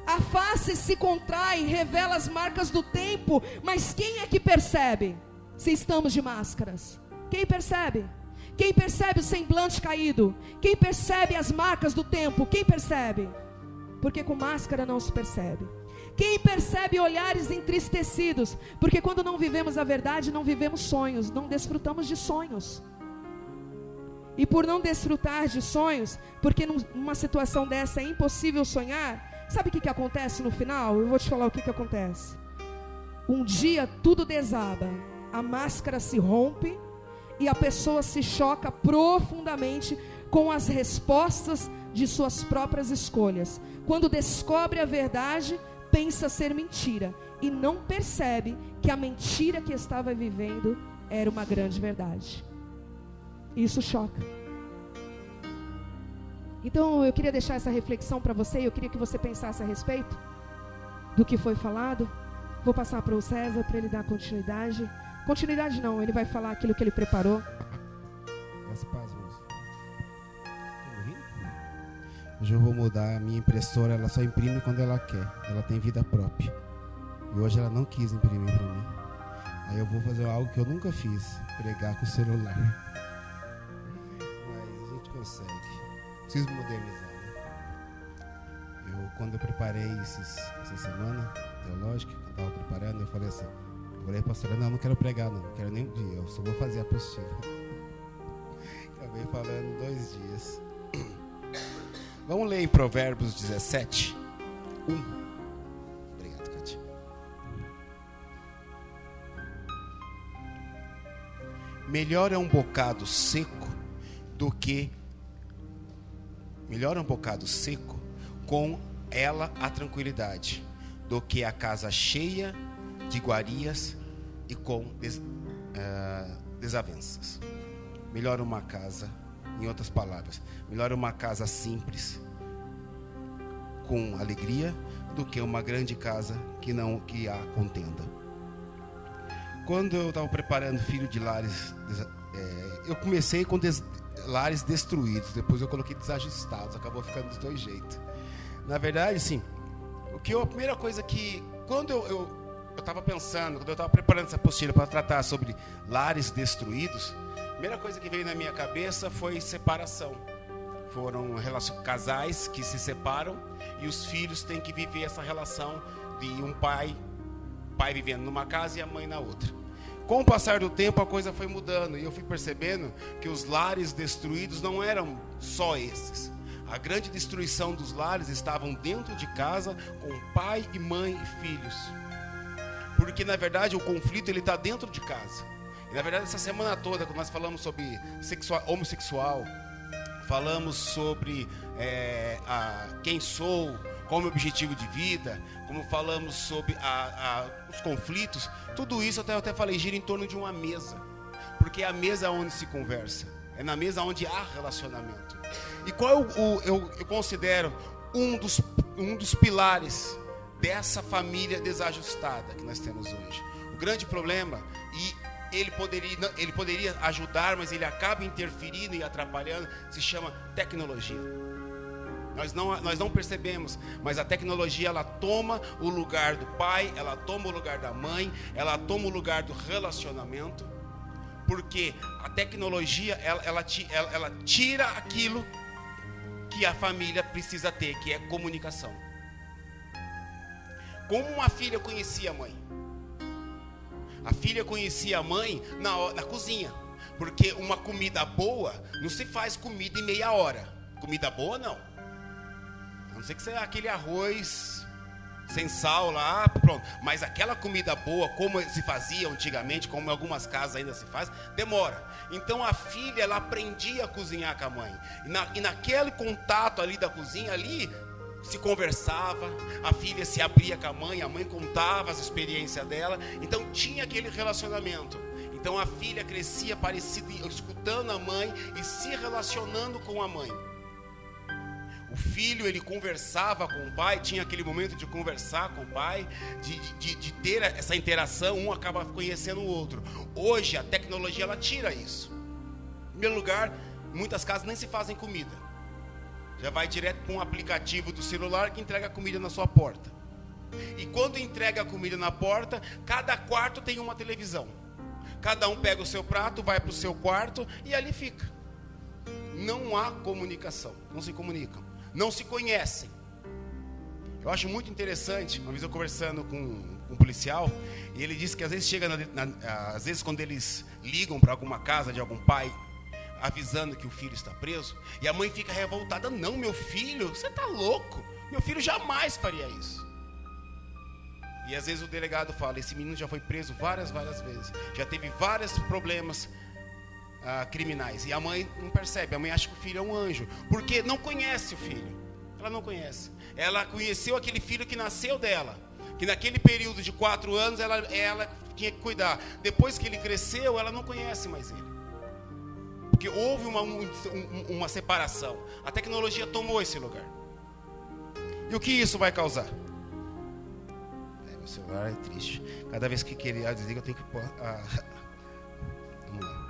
A face se contrai, revela as marcas do tempo, mas quem é que percebe se estamos de máscaras? Quem percebe? Quem percebe o semblante caído? Quem percebe as marcas do tempo? Quem percebe? Porque com máscara não se percebe. Quem percebe olhares entristecidos? Porque quando não vivemos a verdade, não vivemos sonhos, não desfrutamos de sonhos. E por não desfrutar de sonhos, porque numa situação dessa é impossível sonhar, sabe o que acontece no final? Eu vou te falar o que acontece. Um dia tudo desaba, a máscara se rompe e a pessoa se choca profundamente com as respostas de suas próprias escolhas. Quando descobre a verdade, pensa ser mentira e não percebe que a mentira que estava vivendo era uma grande verdade. Isso choca. Então eu queria deixar essa reflexão para você, eu queria que você pensasse a respeito do que foi falado. Vou passar para o César para ele dar continuidade. Continuidade não, ele vai falar aquilo que ele preparou. Graças a Deus, moço. Hoje eu vou mudar a minha impressora, ela só imprime quando ela quer, ela tem vida própria. E hoje ela não quis imprimir para mim. Aí eu vou fazer algo que eu nunca fiz, pregar com o celular. Mas a gente consegue. Preciso modernizar, né? Quando eu preparei essa semana teológica, que eu estava preparando, eu falei assim, eu falei, pastora, não quero pregar não quero nem um dia, eu só vou fazer a apostila. Acabei falando 2 dias. Vamos ler em Provérbios 17, 1. Obrigado, Cátia. Melhor é um bocado seco com ela a tranquilidade, do que a casa cheia de iguarias e com desavenças. Melhor uma casa, em outras palavras, melhor uma casa simples, com alegria, do que uma grande casa que há contenda. Quando eu estava preparando Filho de Lares, eu comecei com lares destruídos, depois eu coloquei desajustados, acabou ficando dos 2 jeitos. Na verdade, sim, a primeira coisa que, quando eu estava pensando, quando eu estava preparando essa apostila para tratar sobre lares destruídos, a primeira coisa que veio na minha cabeça foi separação. Foram casais que se separam e os filhos têm que viver essa relação de um pai vivendo numa casa e a mãe na outra. Com o passar do tempo a coisa foi mudando e eu fui percebendo que os lares destruídos não eram só esses. A grande destruição dos lares estavam dentro de casa com pai e mãe e filhos. Porque na verdade o conflito ele está dentro de casa. E na verdade essa semana toda quando nós falamos sobre homossexual, falamos sobre quem sou, qual é o meu objetivo de vida, como falamos sobre os conflitos, tudo isso eu até falei, gira em torno de uma mesa, porque é a mesa onde se conversa, é na mesa onde há relacionamento. E qual eu considero um dos pilares dessa família desajustada que nós temos hoje? O grande problema, e ele poderia ajudar, mas ele acaba interferindo e atrapalhando, se chama tecnologia. Nós não percebemos, mas a tecnologia ela toma o lugar do pai, ela toma o lugar da mãe, ela toma o lugar do relacionamento, porque a tecnologia ela tira aquilo que a família precisa ter, que é comunicação. Como uma filha conhecia a mãe? A filha conhecia a mãe na cozinha, porque uma comida boa não se faz comida em meia hora. Comida boa não. A não ser que seja aquele arroz sem sal lá, pronto. Mas aquela comida boa, como se fazia antigamente, como em algumas casas ainda se faz, demora. Então a filha, ela aprendia a cozinhar com a mãe. E naquele contato ali da cozinha, ali se conversava, a filha se abria com a mãe contava as experiências dela, então tinha aquele relacionamento. Então a filha crescia parecida, escutando a mãe e se relacionando com a mãe. O filho, ele conversava com o pai, tinha aquele momento de conversar com o pai, de ter essa interação, um acaba conhecendo o outro. Hoje a tecnologia, ela tira isso. Em primeiro lugar, em muitas casas nem se fazem comida. Já vai direto para um aplicativo do celular que entrega a comida na sua porta. E quando entrega a comida na porta, cada quarto tem uma televisão. Cada um pega o seu prato, vai para o seu quarto e ali fica. Não há comunicação, não se comunicam, não se conhecem. Eu acho muito interessante, uma vez eu conversando com um policial, e ele disse que às vezes às vezes quando eles ligam para alguma casa de algum pai, avisando que o filho está preso, e a mãe fica revoltada: não, meu filho, você está louco, meu filho jamais faria isso. E às vezes o delegado fala: esse menino já foi preso várias vezes, já teve vários problemas criminais, e a mãe não percebe, a mãe acha que o filho é um anjo, porque não conhece o filho. Ela não conhece, ela conheceu aquele filho que nasceu dela, que naquele período de 4 anos ela tinha que cuidar. Depois que ele cresceu, ela não conhece mais ele, porque houve uma separação. A tecnologia tomou esse lugar. E o que isso vai causar? Meu celular é triste. Cada vez que ele desliga, eu tenho que pôr. Vamos lá.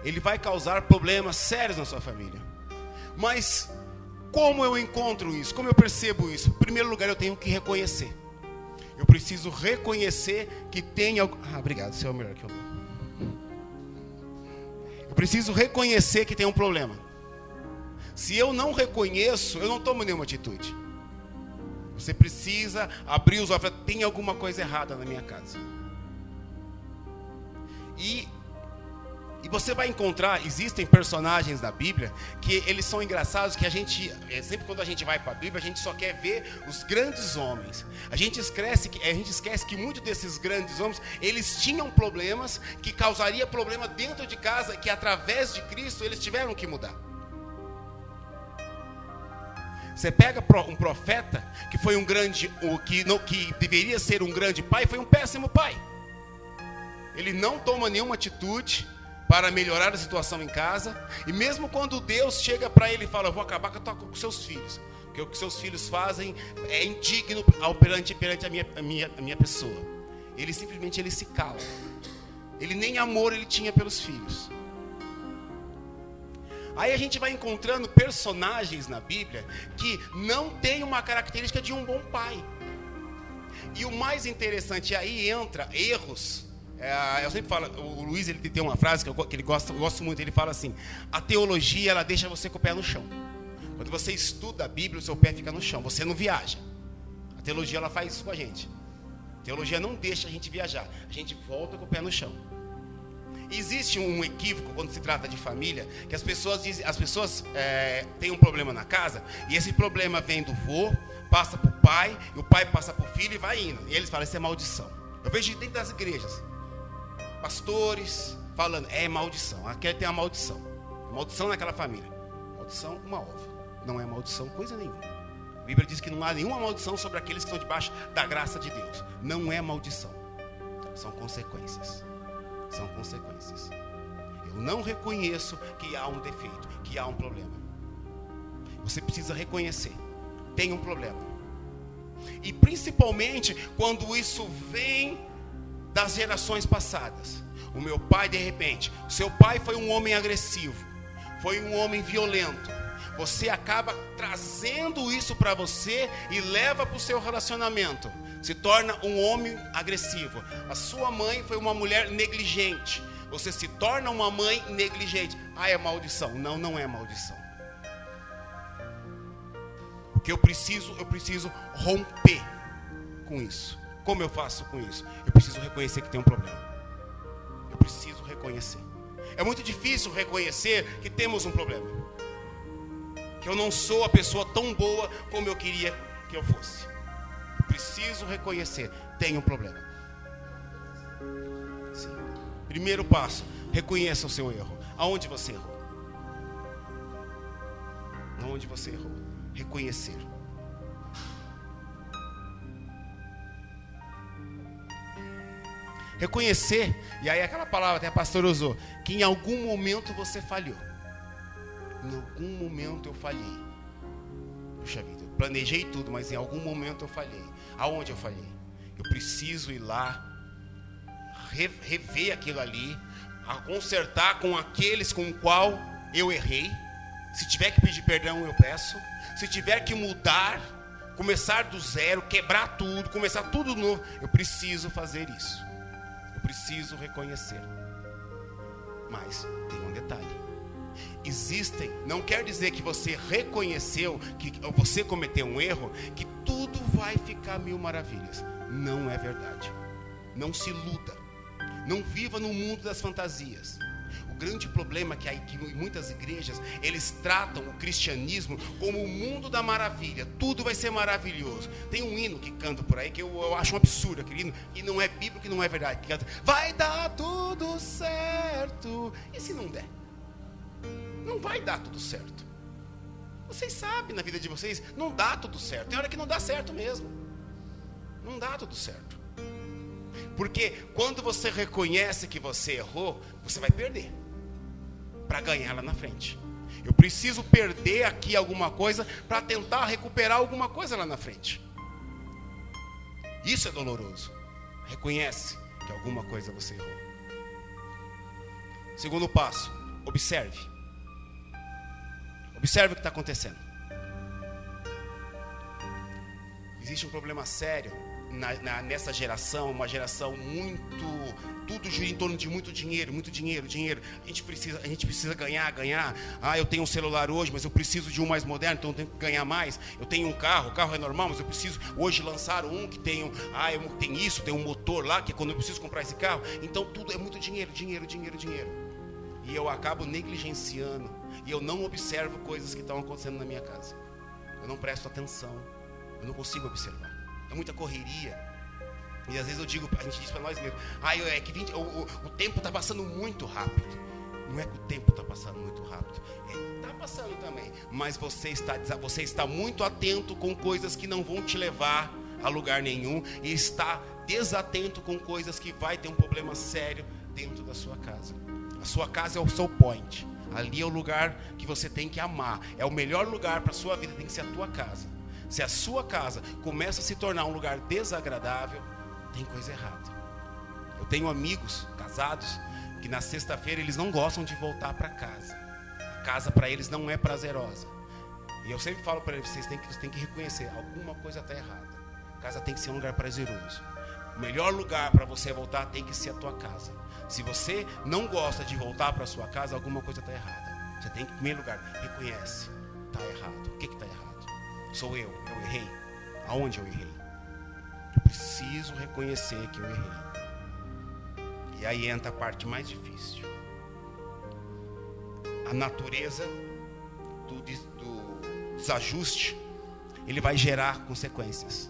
Ele vai causar problemas sérios na sua família. Mas como eu encontro isso? Como eu percebo isso? Em primeiro lugar, eu tenho que reconhecer. Eu preciso reconhecer que tem algo. Obrigado, você é o melhor que eu dou. Eu preciso reconhecer que tem um problema. Se eu não reconheço, eu não tomo nenhuma atitude. Você precisa abrir os olhos. Tem alguma coisa errada na minha casa. E você vai encontrar, existem personagens da Bíblia que eles são engraçados, que a gente, sempre quando a gente vai para a Bíblia, a gente só quer ver os grandes homens. A gente esquece que muitos desses grandes homens, eles tinham problemas que causaria problema dentro de casa, que através de Cristo eles tiveram que mudar. Você pega um profeta que foi um grande, que deveria ser um grande pai, foi um péssimo pai. Ele não toma nenhuma atitude para melhorar a situação em casa. E mesmo quando Deus chega para ele e fala: eu vou acabar com seus filhos, porque o que seus filhos fazem é indigno perante a minha pessoa. Ele simplesmente se cala. Ele nem amor ele tinha pelos filhos. Aí a gente vai encontrando personagens na Bíblia que não tem uma característica de um bom pai. E o mais interessante, aí entra erros. Eu sempre falo, o Luiz ele tem uma frase que ele gosta, eu gosto muito. Ele fala assim: a teologia, ela deixa você com o pé no chão. Quando você estuda a Bíblia, o seu pé fica no chão, você não viaja. A teologia, ela faz isso com a gente. A teologia não deixa a gente viajar, a gente volta com o pé no chão. Existe um equívoco quando se trata de família, que as pessoas têm um problema na casa, e esse problema vem do vô, passa para o pai, e o pai passa para o filho e vai indo. E eles falam: isso é maldição. Eu vejo dentro das igrejas pastores falando: é maldição, aqui tem uma maldição. Maldição naquela família. Maldição, uma ova. Não é maldição coisa nenhuma. A Bíblia diz que não há nenhuma maldição sobre aqueles que estão debaixo da graça de Deus. Não é maldição. São consequências. São consequências. Eu não reconheço que há um defeito, que há um problema. Você precisa reconhecer: tem um problema. E principalmente quando isso vem das gerações passadas. O meu pai, de repente, o seu pai foi um homem agressivo, foi um homem violento. Você acaba trazendo isso para você e leva para o seu relacionamento. Se torna um homem agressivo. A sua mãe foi uma mulher negligente. Você se torna uma mãe negligente. É maldição. Não, não é maldição. Porque eu preciso romper com isso. Como eu faço com isso? Eu preciso reconhecer que tem um problema. Eu preciso reconhecer. É muito difícil reconhecer que temos um problema. Que eu não sou a pessoa tão boa como eu queria que eu fosse. Eu preciso reconhecer, tem um problema. Sim. Primeiro passo: reconheça o seu erro. Aonde você errou? Aonde você errou? reconhecer. Reconhecer, e aí aquela palavra até a pastora usou, que em algum momento você falhou. Em algum momento eu falhei. Puxa vida, eu planejei tudo, mas em algum momento eu falhei. Aonde eu falhei? Eu preciso ir lá, rever aquilo ali, a consertar com aqueles com o qual eu errei. Se tiver que pedir perdão, eu peço. Se tiver que mudar, começar do zero, quebrar tudo, começar tudo de novo, eu preciso fazer isso. Eu preciso reconhecer. Mas tem um detalhe. Existem, não quer dizer que você reconheceu, que você cometeu um erro, que tudo vai ficar mil maravilhas. Não é verdade. Não se iluda. Não viva no mundo das fantasias. O grande problema é que em muitas igrejas, eles tratam o cristianismo como o mundo da maravilha. Tudo vai ser maravilhoso. Tem um hino que canta por aí que eu acho um absurdo, aquele hino, e não é bíblico, que não é verdade, que canta, vai dar tudo certo. E se não der? Não vai dar tudo certo. Vocês sabem, na vida de vocês, não dá tudo certo. Tem hora que não dá certo mesmo. Não dá tudo certo. Porque quando você reconhece que você errou, você vai perder para ganhar lá na frente. Eu preciso perder aqui alguma coisa para tentar recuperar alguma coisa lá na frente. Isso é doloroso. Reconhece que alguma coisa você errou. Segundo passo, observe. Observe o que está acontecendo. Existe um problema sério nessa geração, uma geração tudo gira em torno de muito dinheiro. A gente precisa ganhar. Eu tenho um celular hoje, mas eu preciso de um mais moderno, então eu tenho que ganhar mais. Eu tenho um carro, o carro é normal, mas eu preciso hoje lançar um que tem tem um motor lá, que é quando eu preciso comprar esse carro. Então tudo é muito dinheiro. E eu acabo negligenciando, e eu não observo coisas que estão acontecendo na minha casa. Eu não presto atenção, eu não consigo observar. É muita correria. E às vezes a gente diz para nós mesmos, o tempo está passando muito rápido. Não é que o tempo está passando muito rápido, está passando também, mas você está muito atento com coisas que não vão te levar a lugar nenhum, e está desatento com coisas que vai ter um problema sério dentro da sua casa. A sua casa é o seu point. Ali é o lugar que você tem que amar. É o melhor lugar para a sua vida, tem que ser a tua casa. Se a sua casa começa a se tornar um lugar desagradável, tem coisa errada. Eu tenho amigos casados que na sexta-feira eles não gostam de voltar para casa. A casa para eles não é prazerosa. E eu sempre falo para eles, vocês têm que reconhecer, alguma coisa está errada. A casa tem que ser um lugar prazeroso. O melhor lugar para você voltar tem que ser a tua casa. Se você não gosta de voltar para a sua casa, alguma coisa está errada. Você tem que, em primeiro lugar, reconhece. Está errado. O que está errado? Sou eu errei. Aonde eu errei? Eu preciso reconhecer que eu errei. E aí entra a parte mais difícil. A natureza do desajuste, ele vai gerar consequências.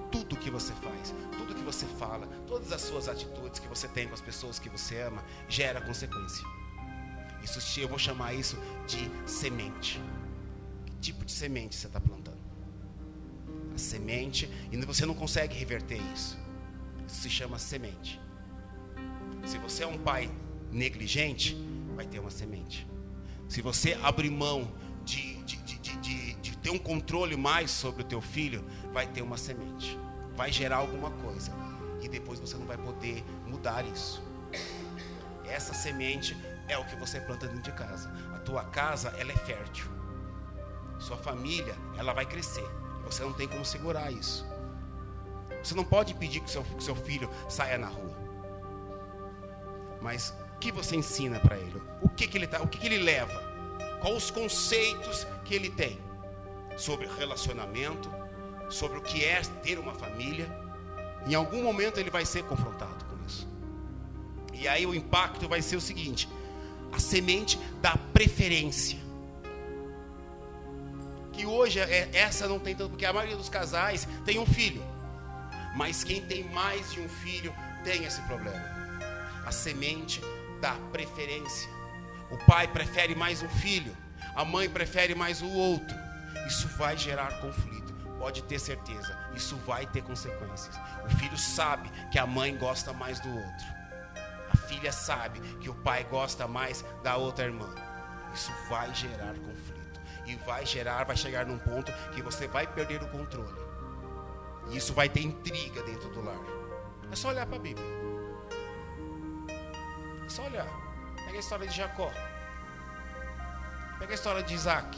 Tudo que você faz, tudo que você fala, todas as suas atitudes que você tem com as pessoas que você ama, gera consequência. Eu vou chamar isso de semente. Que tipo de semente você está plantando? A semente, e você não consegue reverter isso. Isso se chama semente. Se você é um pai negligente, vai ter uma semente. Se você abrir mão de ter um controle mais sobre o teu filho, vai ter uma semente. Vai gerar alguma coisa. E depois você não vai poder mudar isso. Essa semente é o que você planta dentro de casa. A tua casa, ela é fértil. Sua família, ela vai crescer. Você não tem como segurar isso. Você não pode impedir que seu filho saia na rua. Mas o que você ensina para ele? O que ele leva? Quais os conceitos que ele tem sobre relacionamento, sobre o que é ter uma família? Em algum momento ele vai ser confrontado com isso. E aí o impacto vai ser o seguinte: a semente da preferência. Que hoje essa não tem tanto, porque a maioria dos casais tem um filho. Mas quem tem mais de um filho tem esse problema. A semente da preferência. O pai prefere mais um filho, a mãe prefere mais o outro. isso vai gerar conflito. Pode ter certeza, isso vai ter consequências. O filho sabe que a mãe gosta mais do outro. A filha sabe que o pai gosta mais da outra irmã. Isso vai gerar conflito. E vai chegar num ponto que você vai perder o controle. E isso vai ter intriga dentro do lar. É só olhar para a Bíblia. É só olhar. Pega a história de Jacó. Pega a história de Isaac.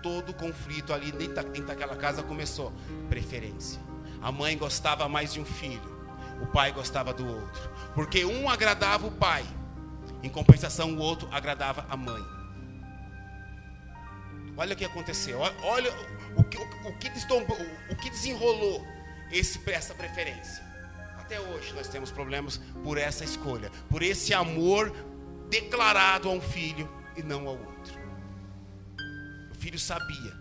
Todo conflito ali dentro daquela casa começou. Preferência. A mãe gostava mais de um filho. O pai gostava do outro. Porque um agradava o pai. Em compensação, o outro agradava a mãe. Olha o que aconteceu. Olha o que desenrolou essa preferência. Até hoje nós temos problemas por essa escolha. Por esse amor declarado a um filho e não ao outro. O filho sabia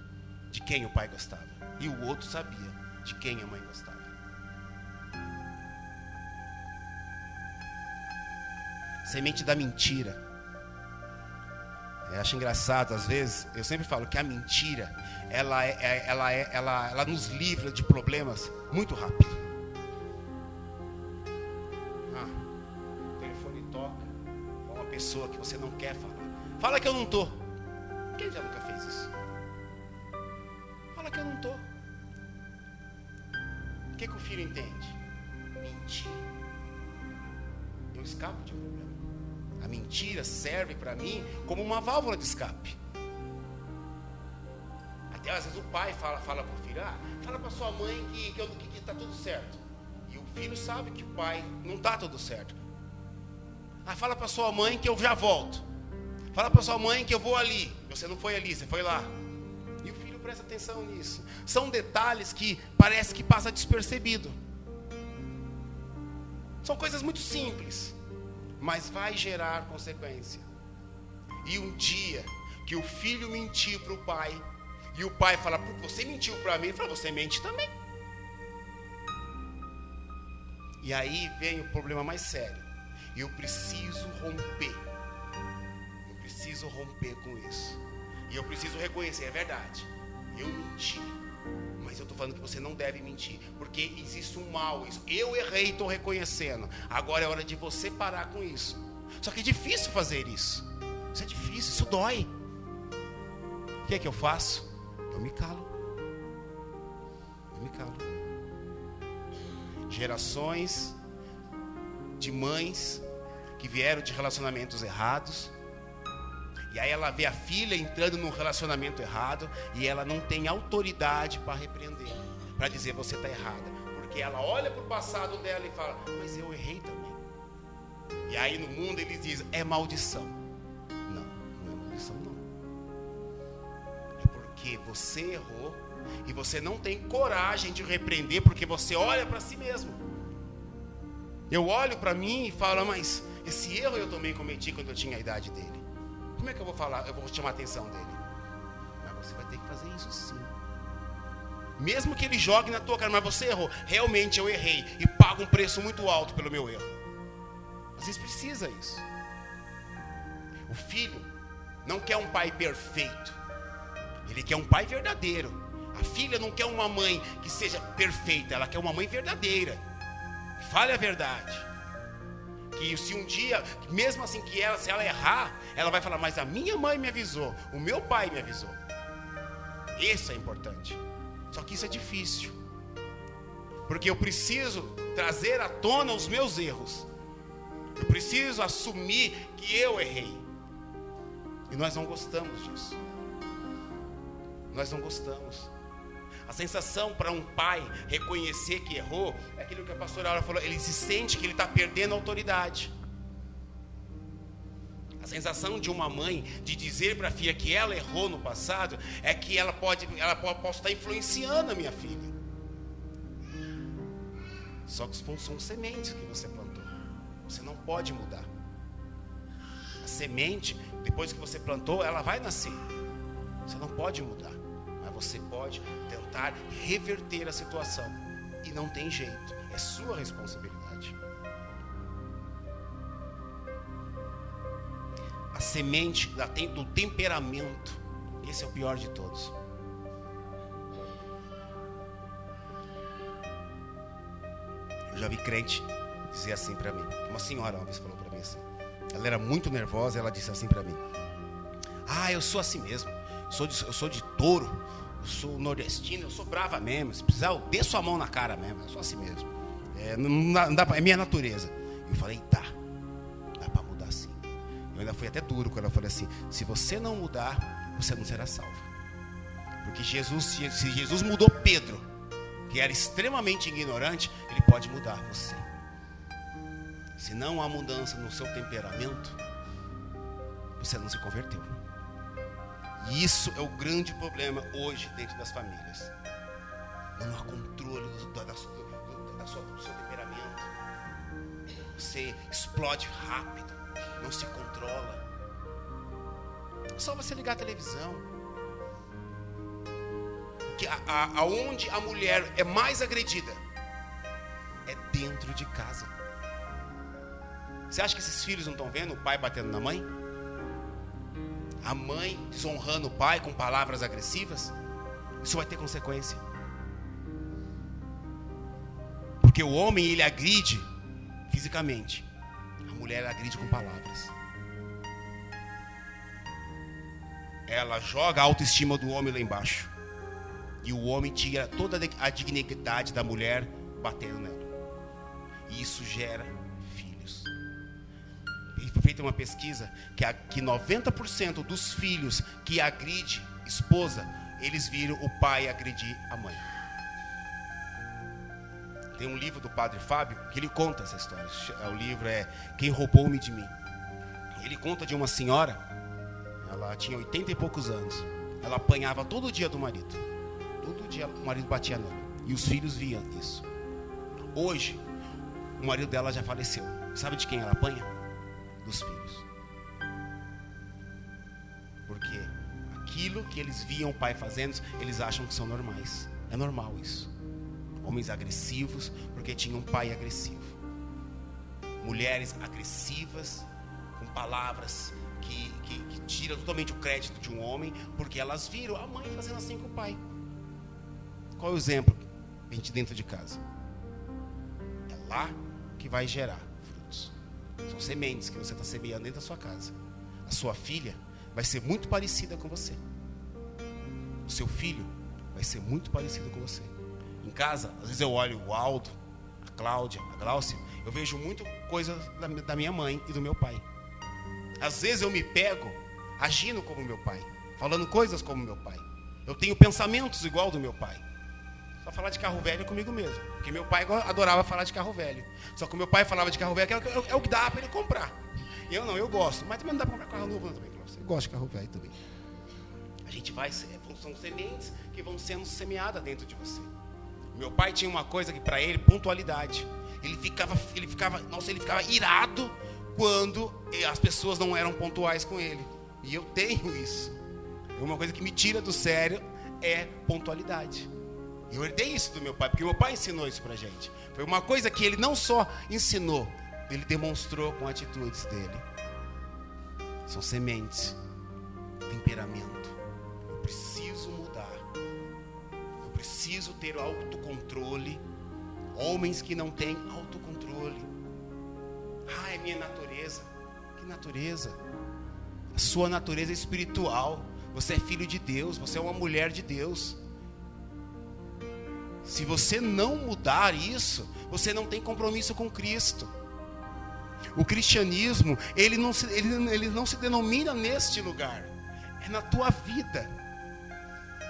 de quem o pai gostava. E o outro sabia de quem a mãe gostava. Semente da mentira. Eu acho engraçado, às vezes, eu sempre falo que a mentira, ela nos livra de problemas muito rápido. O telefone toca com uma pessoa que você não quer falar. Fala que eu não estou. Quem já nunca fez isso? Fala que eu não estou. O que o filho entende? Mentir. Eu escapo de um problema. A mentira serve para mim como uma válvula de escape. Até às vezes o pai fala para o filho: fala para sua mãe que está tudo certo. E o filho sabe que o pai não está tudo certo. Fala para sua mãe que eu já volto. Fala para sua mãe que eu vou ali. Você não foi ali, você foi lá. E o filho presta atenção nisso. São detalhes que parece que passa despercebido. São coisas muito simples, mas vai gerar consequência. E um dia que o filho mentiu para o pai, e o pai fala: você mentiu para mim, ele fala: você mente também. E aí vem o problema mais sério. Eu preciso romper. Eu preciso romper com isso. E eu preciso reconhecer, é verdade, eu menti. Mas eu estou falando que você não deve mentir, porque existe um mal. Eu errei, estou reconhecendo. Agora é hora de você parar com isso. Só que é difícil fazer isso. Isso é difícil, isso dói. O que é que eu faço? Eu me calo. Eu me calo. Gerações de mães que vieram de relacionamentos errados. E aí ela vê a filha entrando num relacionamento errado e ela não tem autoridade para repreender, para dizer: você está errada. Porque ela olha para o passado dela e fala: mas eu errei também. E aí no mundo eles dizem: é maldição. Não, não é maldição não. É porque você errou e você não tem coragem de repreender, porque você olha para si mesmo. Eu olho para mim e falo: mas esse erro eu também cometi quando eu tinha a idade dele. Como é que eu vou falar? Eu vou chamar a atenção dele. Mas você vai ter que fazer isso sim. Mesmo que ele jogue na tua cara: mas você errou. Realmente eu errei e pago um preço muito alto pelo meu erro. Às vezes precisa isso. O filho não quer um pai perfeito. Ele quer um pai verdadeiro. A filha não quer uma mãe que seja perfeita. Ela quer uma mãe verdadeira. Fale a verdade. Que se um dia, mesmo assim que se ela errar, ela vai falar: mas a minha mãe me avisou, o meu pai me avisou. Isso é importante. Só que isso é difícil, porque eu preciso trazer à tona os meus erros. Eu preciso assumir que eu errei. E nós não gostamos disso. Nós não gostamos. A sensação para um pai reconhecer que errou é aquilo que a pastora Aura falou: ele se sente que ele está perdendo a autoridade. A sensação de uma mãe de dizer para a filha que ela errou no passado é que ela pode estar influenciando a minha filha. Só que são sementes que você plantou. Você não pode mudar. A semente, depois que você plantou, ela vai nascer. Você não pode mudar. Você pode tentar reverter a situação. E não tem jeito. É sua responsabilidade. A semente do temperamento Esse é o pior de todos. Eu já vi crente dizer assim para mim. Uma senhora uma vez falou para mim assim. Ela era muito nervosa, ela disse assim para mim: eu sou assim mesmo. Eu sou de Touro, eu sou nordestino, eu sou brava mesmo. Se precisar, eu desço a mão na cara mesmo. Eu sou assim mesmo. Não dá, é minha natureza. Eu falei: dá para mudar sim. Eu ainda fui até duro quando eu falei assim: se você não mudar, você não será salvo. Porque se Jesus mudou Pedro, que era extremamente ignorante, ele pode mudar você. Se não há mudança no seu temperamento, você não se converteu. E isso é o grande problema hoje dentro das famílias. Não há controle do seu temperamento. Você explode rápido, não se controla. É só você ligar a televisão. Que aonde a mulher é mais agredida é dentro de casa. Você acha que esses filhos não estão vendo o pai batendo na mãe? A mãe desonrando o pai com palavras agressivas? Isso vai ter consequência. Porque o homem, ele agride fisicamente. A mulher agride com palavras. Ela joga a autoestima do homem lá embaixo. E o homem tira toda a dignidade da mulher batendo nela. E isso gera filhos. Foi feita uma pesquisa que 90% dos filhos que agride esposa, eles viram o pai agredir a mãe. Tem um livro do Padre Fábio que ele conta essa história. O livro é Quem Roubou-me de Mim. Ele conta de uma senhora, ela tinha 80 e poucos anos. Ela apanhava todo dia do marido. Todo dia o marido batia nela. E os filhos viam isso. Hoje, o marido dela já faleceu. Sabe de quem ela apanha? Dos filhos. Porque aquilo que eles viam o pai fazendo, eles acham que são normais. É normal isso. Homens agressivos, porque tinham um pai agressivo. Mulheres agressivas, com palavras que tiram totalmente o crédito de um homem, porque elas viram a mãe fazendo assim com o pai. Qual é o exemplo? A gente dentro de casa. É lá que vai gerar frutos. São sementes que você está semeando dentro da sua casa. A sua filha vai ser muito parecida com você. O seu filho vai ser muito parecido com você. Em casa, às vezes eu olho o Aldo, a Cláudia, a Gláucia, eu vejo muito coisa da minha mãe e do meu pai. Às vezes eu me pego agindo como meu pai, falando coisas como meu pai. Eu tenho pensamentos igual do meu pai. Só falar de carro velho comigo mesmo. Porque meu pai adorava falar de carro velho. Só que o meu pai falava de carro velho, que é o que dá para ele comprar. Eu não, eu gosto. Mas também não dá para comprar carro novo não, também. Eu gosto de carro velho também. A gente vai, são sementes que vão sendo semeadas dentro de você. Meu pai tinha uma coisa que para ele, pontualidade. Ele ficava irado quando as pessoas não eram pontuais com ele. E eu tenho isso. Uma coisa que me tira do sério é pontualidade. Eu herdei isso do meu pai, porque meu pai ensinou isso pra gente. Foi uma coisa que ele não só ensinou, ele demonstrou com atitudes dele. São sementes, temperamento. Eu preciso mudar. Eu preciso ter autocontrole. Homens que não têm autocontrole. É minha natureza. Que natureza? A sua natureza é espiritual. Você é filho de Deus, você é uma mulher de Deus. Se você não mudar isso, você não tem compromisso com Cristo. O cristianismo, ele não se denomina neste lugar. É na tua vida.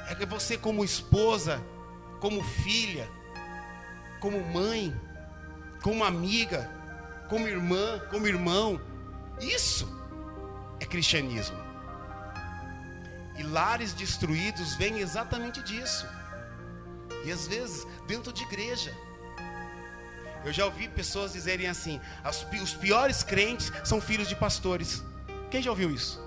É que você como esposa, como filha, como mãe, como amiga, como irmã, como irmão. Isso é cristianismo. E lares destruídos vêm exatamente disso. E às vezes, dentro de igreja. Eu já ouvi pessoas dizerem assim: os piores crentes são filhos de pastores. Quem já ouviu isso?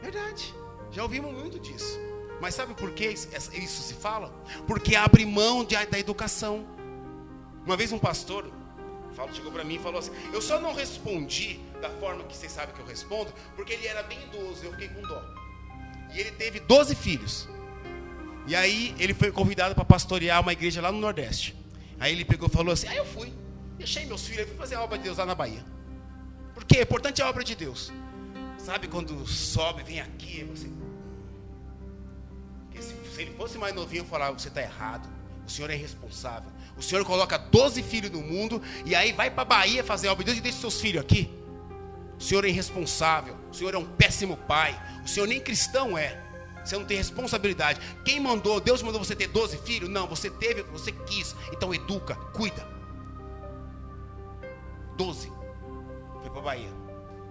Verdade, já ouvimos muito disso. Mas sabe por que isso se fala? Porque abre mão da educação. Uma vez um pastor chegou para mim e falou assim: eu só não respondi da forma que vocês sabem que eu respondo, porque ele era bem idoso, eu fiquei com dó. E ele teve 12 filhos. E aí ele foi convidado para pastorear uma igreja lá no Nordeste. Aí ele pegou e falou assim, eu fui, deixei meus filhos, eu fui fazer a obra de Deus lá na Bahia. Porque o importante é a obra de Deus. Sabe quando sobe, vem aqui, você... Se ele fosse mais novinho, eu falava, você está errado. O senhor é irresponsável. O senhor coloca 12 filhos no mundo e aí vai para a Bahia fazer a obra de Deus e deixa seus filhos aqui. O senhor é irresponsável. O senhor é um péssimo pai. O senhor nem cristão é. Você não tem responsabilidade. Quem mandou? Deus mandou você ter 12 filhos? Não, você teve, você quis. Então educa, cuida. 12. Foi para a Bahia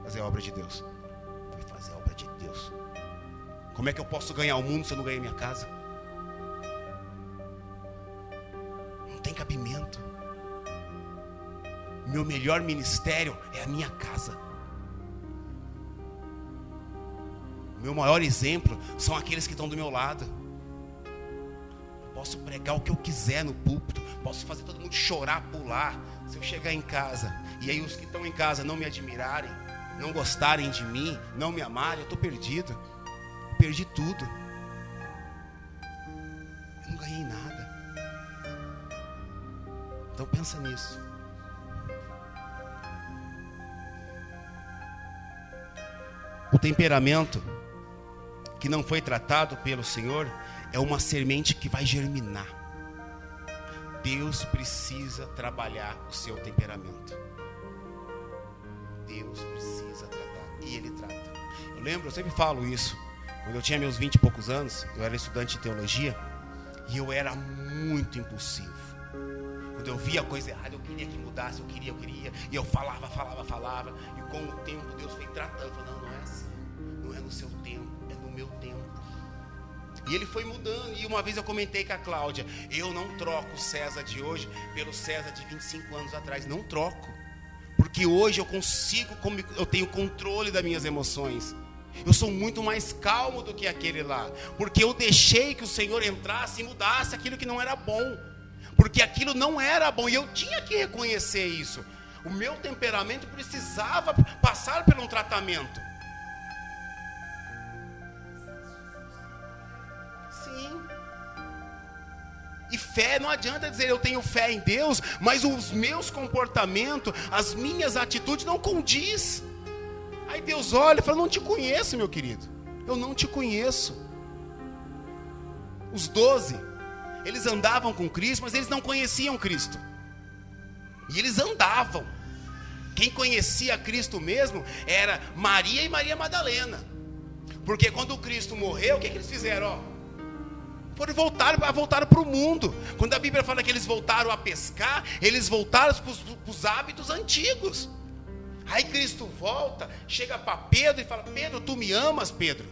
fazer a obra de Deus. Foi fazer a obra de Deus. Como é que eu posso ganhar o mundo se eu não ganhei minha casa? Não tem cabimento. Meu melhor ministério é a minha casa. O meu maior exemplo são aqueles que estão do meu lado. Eu posso pregar o que eu quiser no púlpito, posso fazer todo mundo chorar, pular. Se eu chegar em casa e aí os que estão em casa não me admirarem, não gostarem de mim, não me amarem, eu estou perdido. Eu perdi tudo. Eu não ganhei nada. Então pensa nisso. O temperamento que não foi tratado pelo Senhor é uma semente que vai germinar. Deus precisa trabalhar o seu temperamento. Deus precisa tratar. E Ele trata. Eu sempre falo isso. Quando eu tinha meus 20 e poucos anos, eu era estudante de teologia. E eu era muito impulsivo. Quando eu via coisa errada, eu queria que mudasse, eu queria. E eu falava. E com o tempo, Deus foi tratando. Falando, não é assim. Não é no seu tempo, é no meu tempo. E Ele foi mudando. E uma vez eu comentei com a Cláudia, eu não troco o César de hoje pelo César de 25 anos atrás. Não troco. Porque hoje eu tenho controle das minhas emoções. Eu sou muito mais calmo do que aquele lá. Porque eu deixei que o Senhor entrasse e mudasse aquilo que não era bom. Porque aquilo não era bom. E eu tinha que reconhecer isso. O meu temperamento precisava passar por um tratamento. Sim. E fé, não adianta dizer eu tenho fé em Deus, mas os meus comportamentos, as minhas atitudes não condiz. Aí Deus olha e fala, não te conheço, meu querido. Eu não te conheço. Os 12, eles andavam com Cristo, mas eles não conheciam Cristo. E eles andavam. Quem conhecia Cristo mesmo era Maria e Maria Madalena. Porque quando Cristo morreu, o que eles fizeram? Voltaram para o mundo. Quando a Bíblia fala que eles voltaram a pescar, eles voltaram para os hábitos antigos. Aí Cristo volta, chega para Pedro e fala, Pedro, tu me amas, Pedro?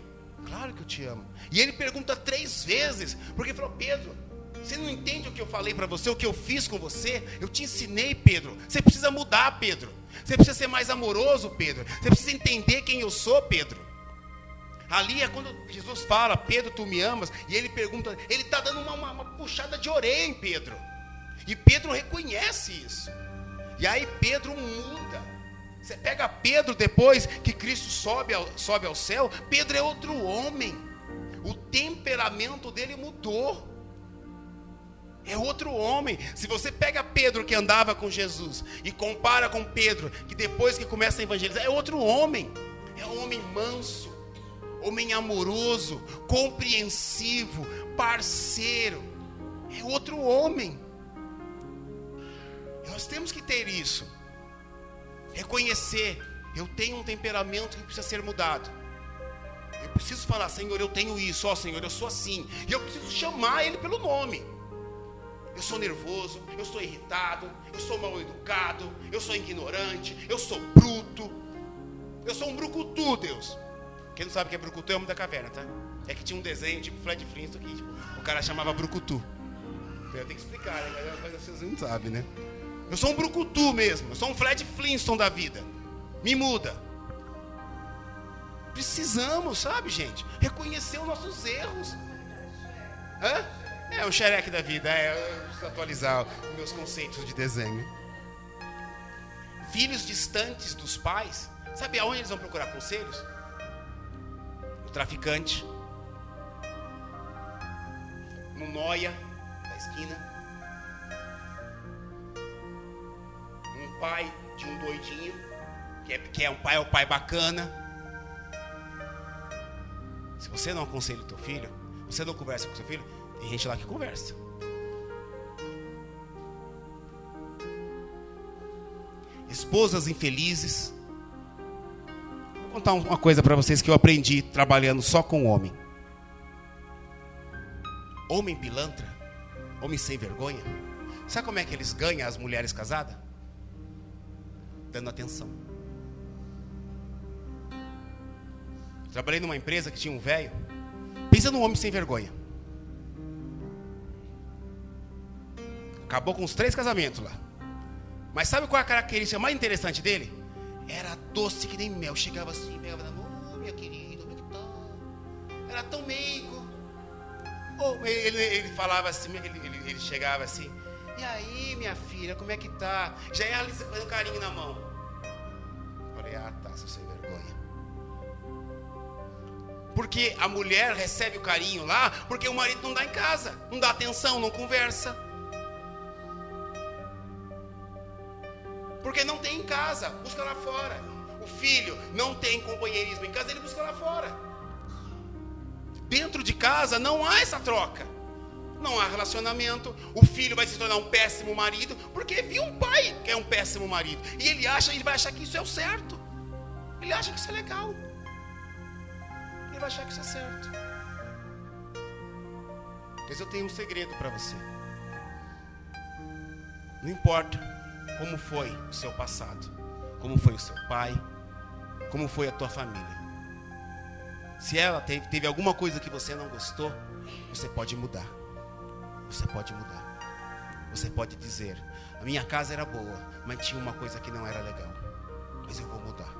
Claro que eu te amo. E ele pergunta 3 vezes, porque ele falou, Pedro, você não entende o que eu falei para você, o que eu fiz com você? Eu te ensinei, Pedro. Você precisa mudar, Pedro. Você precisa ser mais amoroso, Pedro. Você precisa entender quem eu sou, Pedro. Ali é quando Jesus fala, Pedro, tu me amas? E ele pergunta, ele está dando uma puxada de orelha em Pedro. E Pedro reconhece isso. E aí Pedro muda. Você pega Pedro depois que Cristo sobe ao céu, Pedro é outro homem. O temperamento dele mudou. É outro homem. Se você pega Pedro que andava com Jesus e compara com Pedro que depois que começa a evangelizar, é outro homem. É um homem manso, homem amoroso, compreensivo, parceiro. É outro homem. Nós temos que ter isso. Reconhecer, eu tenho um temperamento que precisa ser mudado. Eu preciso falar, Senhor, eu tenho isso, Senhor, eu sou assim. E eu preciso chamar Ele pelo nome. Eu sou nervoso, eu sou irritado, eu sou mal educado, eu sou ignorante, eu sou bruto. Eu sou um brucutu, Deus. Quem não sabe o que é brucutu é o homem da caverna, tá? É que tinha um desenho tipo Fred Flintstone aqui, tipo, o cara chamava brucutu. Eu tenho que explicar, né? Mas vocês não sabem, né? Eu sou um brucutu mesmo, eu sou um Fred Flintstone da vida. Me muda. Precisamos, sabe, gente? Reconhecer os nossos erros. É o Shrek da vida. Eu preciso atualizar os meus conceitos de desenho. Filhos distantes dos pais, sabe aonde eles vão procurar conselhos? O traficante, no Noia da esquina. Um pai de um doidinho, que é um pai bacana. Se você não aconselha o teu filho, você não conversa com o seu filho, tem gente lá que conversa. Esposas infelizes. Vou contar uma coisa para vocês que eu aprendi trabalhando só com homem. Homem pilantra, homem sem vergonha. Sabe como é que eles ganham as mulheres casadas? Dando atenção. Trabalhei numa empresa que tinha um velho. Pensa num homem sem vergonha. Acabou com os 3 casamentos lá. Mas sabe qual é a característica mais interessante dele? Era doce que nem mel. Chegava assim, pegava na mão, minha querida, como é que tá? Era tão meigo. Ele falava assim, ele chegava assim, e aí, minha filha, como é que tá? Já ia fazendo carinho na mão. Falei, tá, seu sem vergonha. Porque a mulher recebe o carinho lá, porque o marido não dá em casa, não dá atenção, não conversa. Porque não tem em casa, busca lá fora. O filho não tem companheirismo em casa, ele busca lá fora. Dentro de casa não há essa troca. Não há relacionamento. O filho vai se tornar um péssimo marido, porque viu um pai que é um péssimo marido. E ele vai achar que isso é o certo. Ele acha que isso é legal. Ele vai achar que isso é certo. Mas eu tenho um segredo para você. Não importa como foi o seu passado, como foi o seu pai, como foi a tua família. Se ela teve alguma coisa que você não gostou, você pode mudar. Você pode mudar. Você pode dizer, a minha casa era boa, mas tinha uma coisa que não era legal. Mas eu vou mudar.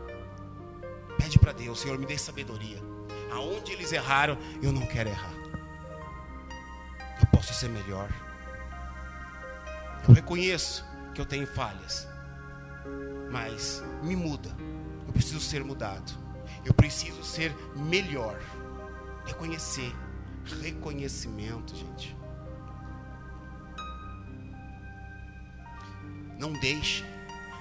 Pede para Deus, Senhor, me dê sabedoria. Aonde eles erraram, eu não quero errar. Eu posso ser melhor. Eu reconheço que eu tenho falhas, mas me muda. Eu preciso ser mudado. Eu preciso ser melhor. Reconhecer. Reconhecimento, gente. Não deixe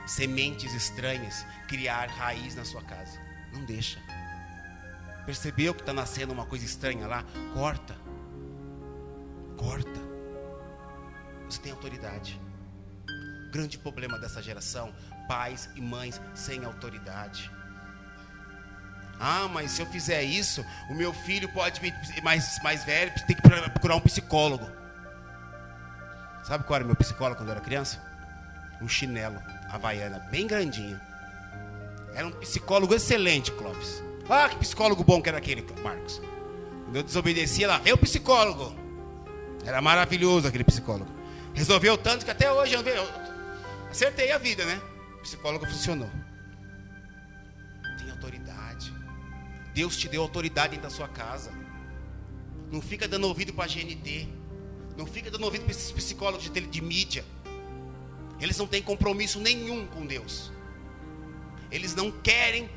sementes estranhas criar raiz na sua casa. Não deixa. Percebeu que está nascendo uma coisa estranha lá? Corta. Corta. Você tem autoridade. Grande problema dessa geração: pais e mães sem autoridade. Mas se eu fizer isso, o meu filho pode mais velho, tem que procurar um psicólogo. Sabe qual era o meu psicólogo quando eu era criança? Um chinelo havaiana, bem grandinho. Era um psicólogo excelente, Clóvis. Que psicólogo bom que era aquele, Marcos. Quando eu desobedecia, lá veio o psicólogo. Era maravilhoso aquele psicólogo. Resolveu tanto que até hoje eu acertei a vida, né? O psicólogo funcionou. Tem autoridade. Deus te deu autoridade dentro da sua casa. Não fica dando ouvido para a GNT. Não fica dando ouvido para esses psicólogos de mídia. Eles não têm compromisso nenhum com Deus. Eles não querem.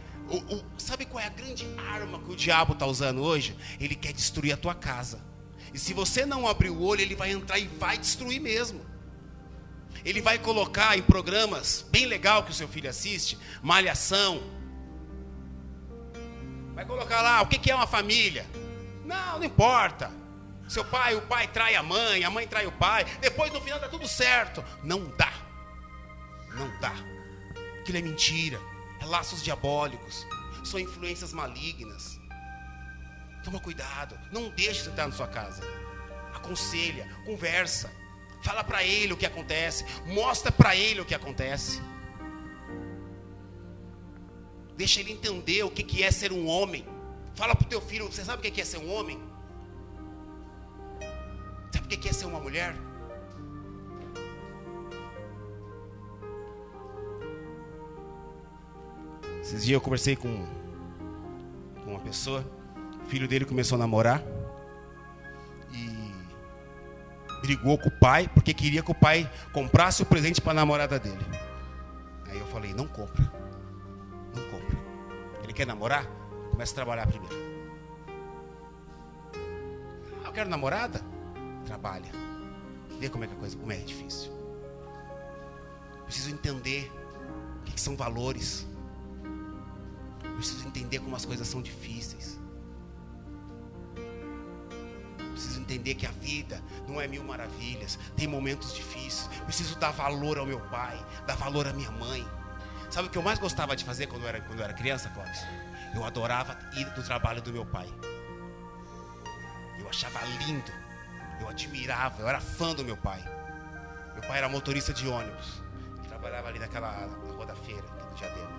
Sabe qual é a grande arma que o diabo está usando hoje? Ele quer destruir a tua casa. E se você não abrir o olho, ele vai entrar e vai destruir mesmo. Ele vai colocar em programas bem legal que o seu filho assiste, Malhação. Vai colocar lá, o que é uma família? Não importa. O pai trai a mãe trai o pai. Depois no final dá tudo certo. Não dá. Não dá. Aquilo é mentira. É laços diabólicos. São influências malignas. Toma cuidado. Não deixe você entrar na sua casa. Aconselha, conversa. Fala para ele o que acontece. Mostra para ele o que acontece. Deixa ele entender o que é ser um homem. Fala para o teu filho, você sabe o que é ser um homem? Sabe o que é ser uma mulher? Esses dias eu conversei com uma pessoa. O filho dele começou a namorar e brigou com o pai porque queria que o pai comprasse o presente para a namorada dele. Aí eu falei, não compra. Não compra. Ele quer namorar? Começa a trabalhar primeiro. Eu quero namorada? trabalha. Vê como é que a coisa, como é difícil. Preciso entender o que são valores. Preciso entender como as coisas são difíceis. Preciso entender que a vida não é mil maravilhas. Tem momentos difíceis. Preciso dar valor ao meu pai, dar valor à minha mãe. Sabe o que eu mais gostava de fazer quando eu era criança, Clóvis? Eu adorava ir do trabalho do meu pai. Eu achava lindo. Eu admirava. Eu era fã do meu pai. Meu pai era motorista de ônibus. Ele trabalhava ali na rua da feira, aqui no Diadema.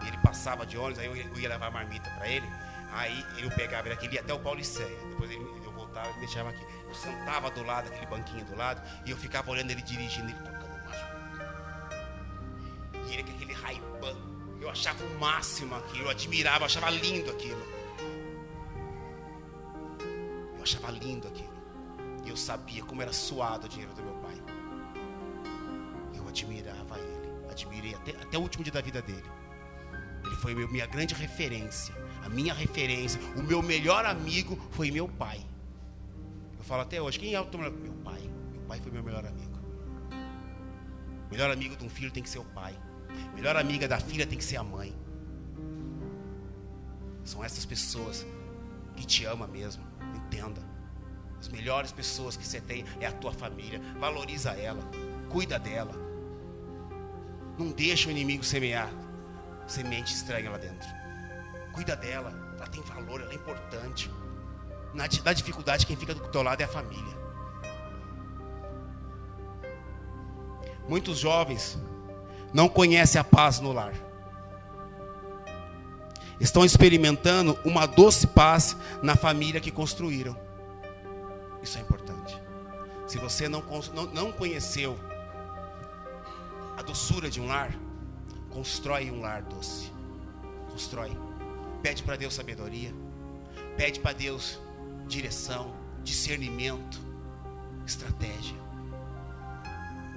E ele passava de ônibus, aí eu ia levar a marmita para ele. Aí ele pegava, ele ia até o Pauliceia. Depois eu voltava e me deixava aqui. Eu sentava do lado, aquele banquinho do lado, e eu ficava olhando ele dirigindo, ele tocando mágico. E ele com aquele Ray-Ban. Eu achava o máximo aquilo, eu admirava, eu achava lindo aquilo. Eu achava lindo aquilo. E eu sabia como era suado o dinheiro do meu pai. Eu admirava ele. Admirei até o último dia da vida dele. Ele foi minha grande referência. A minha referência. O meu melhor amigo foi meu pai. Eu falo até hoje, quem é o teu melhor? Meu pai. Meu pai foi meu melhor amigo. Melhor amigo de um filho tem que ser o pai. Melhor amiga da filha tem que ser a mãe. São essas pessoas que te amam mesmo. Entenda. As melhores pessoas que você tem é a tua família. Valoriza ela. Cuida dela. Não deixa o inimigo semear semente estranha lá dentro. Cuida dela. Ela tem valor, ela é importante. Na dificuldade, quem fica do teu lado é a família. Muitos jovens não conhecem a paz no lar. Estão experimentando uma doce paz na família que construíram. Isso é importante. Se você não conheceu a doçura de um lar, constrói um lar doce. Constrói. Pede para Deus sabedoria. Pede para Deus direção, discernimento, estratégia.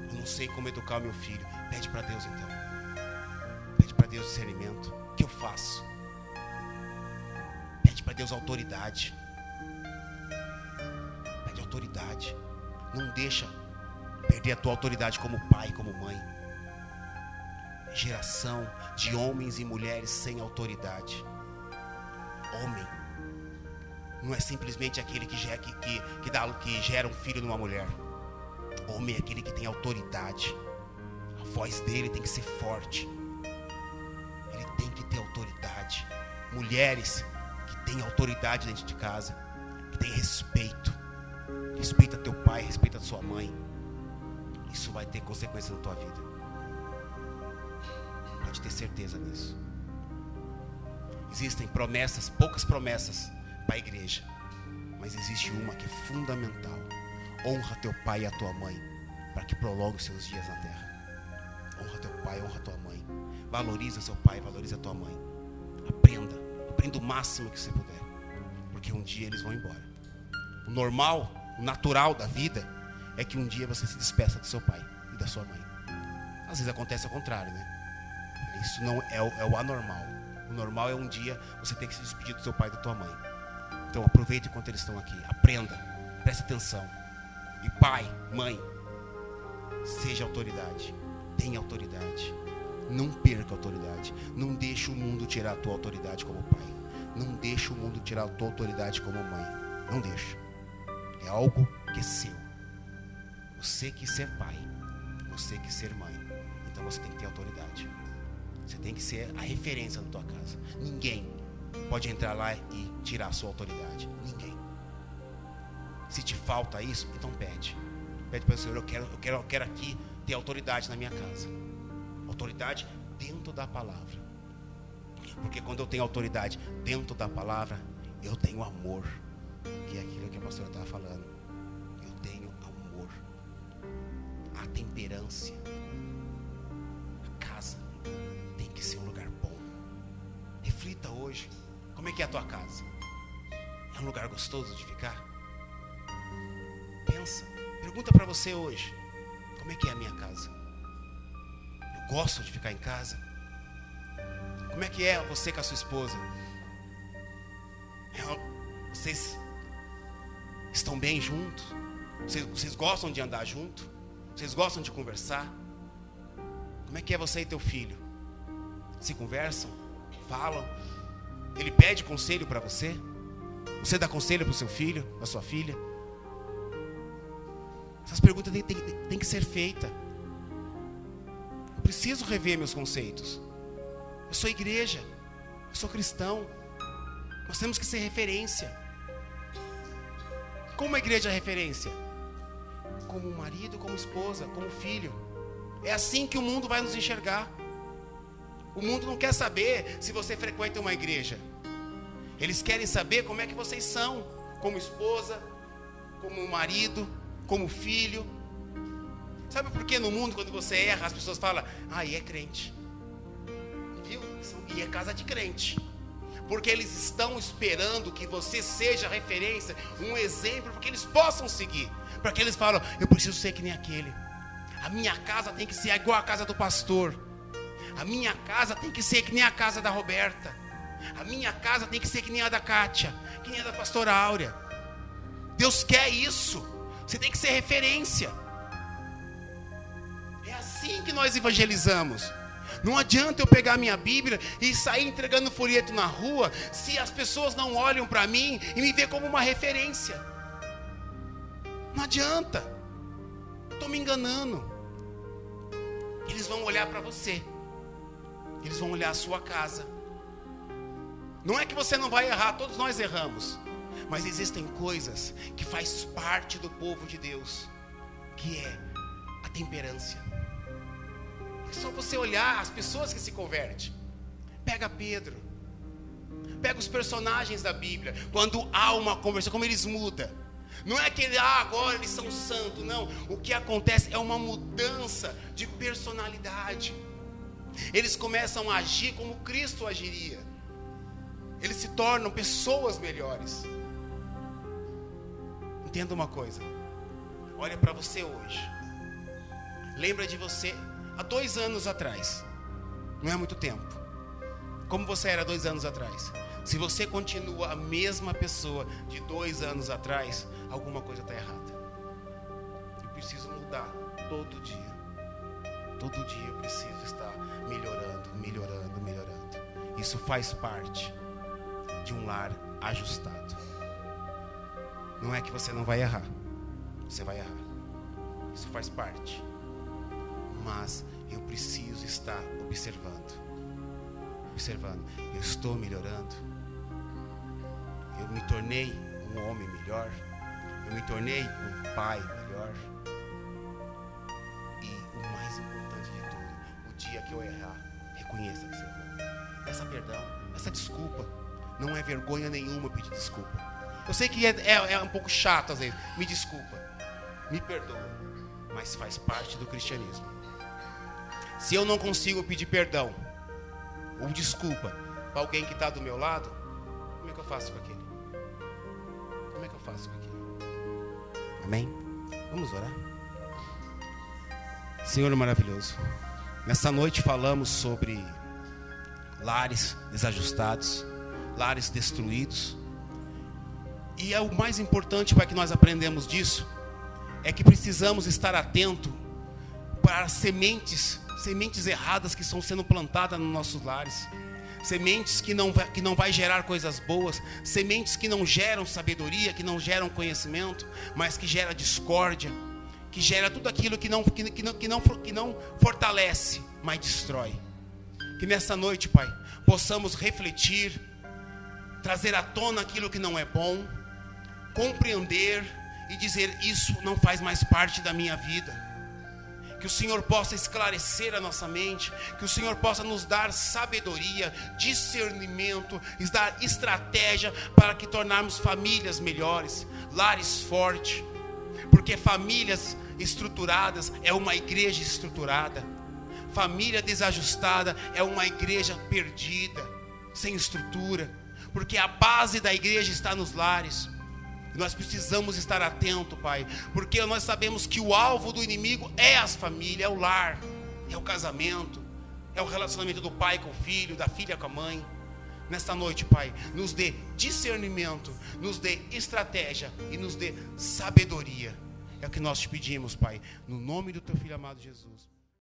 Eu não sei como educar o meu filho. Pede para Deus então. Pede para Deus discernimento. O que eu faço? Pede para Deus autoridade. Pede autoridade. Não deixa perder a tua autoridade como pai, como mãe. Geração de homens e mulheres sem autoridade. Homem não é simplesmente aquele que gera um filho numa mulher. Homem é aquele que tem autoridade. A voz dele tem que ser forte. Ele tem que ter autoridade. Mulheres que têm autoridade dentro de casa, que têm respeito. Respeita teu pai, respeita a sua mãe. Isso vai ter consequências na tua vida. Pode ter certeza nisso. Existem promessas, poucas promessas para a igreja, mas existe uma que é fundamental. Honra teu pai e a tua mãe, para que prolongue os seus dias na terra. Honra teu pai, honra tua mãe. Valoriza seu pai, valoriza tua mãe. Aprenda o máximo que você puder, porque um dia eles vão embora. O normal, o natural da vida é que um dia você se despeça do seu pai e da sua mãe. Às vezes acontece ao contrário, né? Isso não é o anormal. O normal é um dia você ter que se despedir do seu pai e da tua mãe. Então aproveite enquanto eles estão aqui. Aprenda, preste atenção. E pai, mãe, seja autoridade. Tenha autoridade. Não perca a autoridade. Não deixe o mundo tirar a tua autoridade como pai. Não deixe o mundo tirar a tua autoridade como mãe. Não deixe. É algo que é seu. Você quis ser pai. Você quis ser mãe. Então você tem que ter autoridade. Você tem que ser a referência na tua casa. Ninguém pode entrar lá e tirar a sua autoridade. Ninguém. Se te falta isso, então pede. Pede para o Senhor, eu quero aqui ter autoridade na minha casa. Autoridade dentro da palavra. Porque quando eu tenho autoridade dentro da palavra, eu tenho amor. Que é aquilo que a pastora estava falando. Eu tenho amor. A temperância. A casa tem que ser um lugar bom. Reflita hoje. Como é que é a tua casa? É um lugar gostoso de ficar? Pensa. Pergunta para você hoje. Como é que é a minha casa? Eu gosto de ficar em casa? Como é que é você com a sua esposa? Vocês estão bem juntos? Vocês gostam de andar junto? Vocês gostam de conversar? Como é que é você e teu filho? Se conversam? Falam? Ele pede conselho para você? Você dá conselho para o seu filho, para sua filha? Essas perguntas têm que ser feitas. Eu preciso rever meus conceitos. Eu sou igreja, eu sou cristão. Nós temos que ser referência. Como a igreja é referência? Como marido, como esposa, como filho. É assim que o mundo vai nos enxergar. O mundo não quer saber se você frequenta uma igreja. Eles querem saber como é que vocês são, como esposa, como marido, como filho. Sabe por que no mundo, quando você erra, as pessoas falam, e é crente. Viu? E é casa de crente. Porque eles estão esperando que você seja referência, um exemplo, para que eles possam seguir. Para que eles falam, eu preciso ser que nem aquele. A minha casa tem que ser igual a casa do pastor. A minha casa tem que ser que nem a casa da Roberta. A minha casa tem que ser que nem a da Kátia, que nem a da pastora Áurea. Deus quer isso. Você tem que ser referência. É assim que nós evangelizamos. Não adianta eu pegar a minha Bíblia e sair entregando folheto na rua, se as pessoas não olham para mim e me veem como uma referência. Não adianta. Estou me enganando. Eles vão olhar para você. Eles vão olhar a sua casa. Não é que você não vai errar, todos nós erramos. Mas existem coisas que faz parte do povo de Deus, que é a temperância. É só você olhar as pessoas que se convertem. Pega Pedro. Pega os personagens da Bíblia. Quando há uma conversão, como eles mudam. Não é que agora eles são santos, não. O que acontece é uma mudança de personalidade. Eles começam a agir como Cristo agiria. Eles se tornam pessoas melhores. Entenda uma coisa. Olha para você hoje. Lembra de você há 2 anos atrás. Não é muito tempo. Como você era 2 anos atrás. Se você continua a mesma pessoa de 2 anos atrás, alguma coisa está errada. Eu preciso mudar todo dia. Todo dia eu preciso estar melhorando, melhorando, melhorando. Isso faz parte de um lar ajustado. Não é que você não vai errar. Você vai errar. Isso faz parte. Mas eu preciso estar observando. Observando. Eu estou melhorando. Eu me tornei um homem melhor. Eu me tornei um pai melhor. E o mais importante de tudo, o dia que eu errar, reconheça que você errou. Peça perdão, peça desculpa. Não é vergonha nenhuma pedir desculpa. Eu sei que é um pouco chato às vezes. Me desculpa, me perdoa. Mas faz parte do cristianismo. Se eu não consigo pedir perdão ou desculpa para alguém que está do meu lado, como é que eu faço com aquele? Como é que eu faço com aquele? Amém? Vamos orar? Senhor maravilhoso, nessa noite falamos sobre lares desajustados, lares destruídos. E é o mais importante para que nós aprendamos disso, é que precisamos estar atento para sementes erradas que estão sendo plantadas nos nossos lares. Sementes que não vai gerar coisas boas, sementes que não geram sabedoria, que não geram conhecimento, mas que gera discórdia, que gera tudo aquilo que não fortalece, mas destrói. Que nessa noite, Pai, possamos refletir, trazer à tona aquilo que não é bom, compreender e dizer: isso não faz mais parte da minha vida. Que o Senhor possa esclarecer a nossa mente, que o Senhor possa nos dar sabedoria, discernimento, nos dar estratégia para que tornarmos famílias melhores, lares fortes. Porque famílias estruturadas é uma igreja estruturada. Família desajustada é uma igreja perdida, sem estrutura. Porque a base da igreja está nos lares. Nós precisamos estar atentos, Pai, porque nós sabemos que o alvo do inimigo é as famílias, é o lar, é o casamento, é o relacionamento do pai com o filho, da filha com a mãe. Nesta noite, Pai, nos dê discernimento, nos dê estratégia e nos dê sabedoria. É o que nós te pedimos, Pai, no nome do teu filho amado Jesus.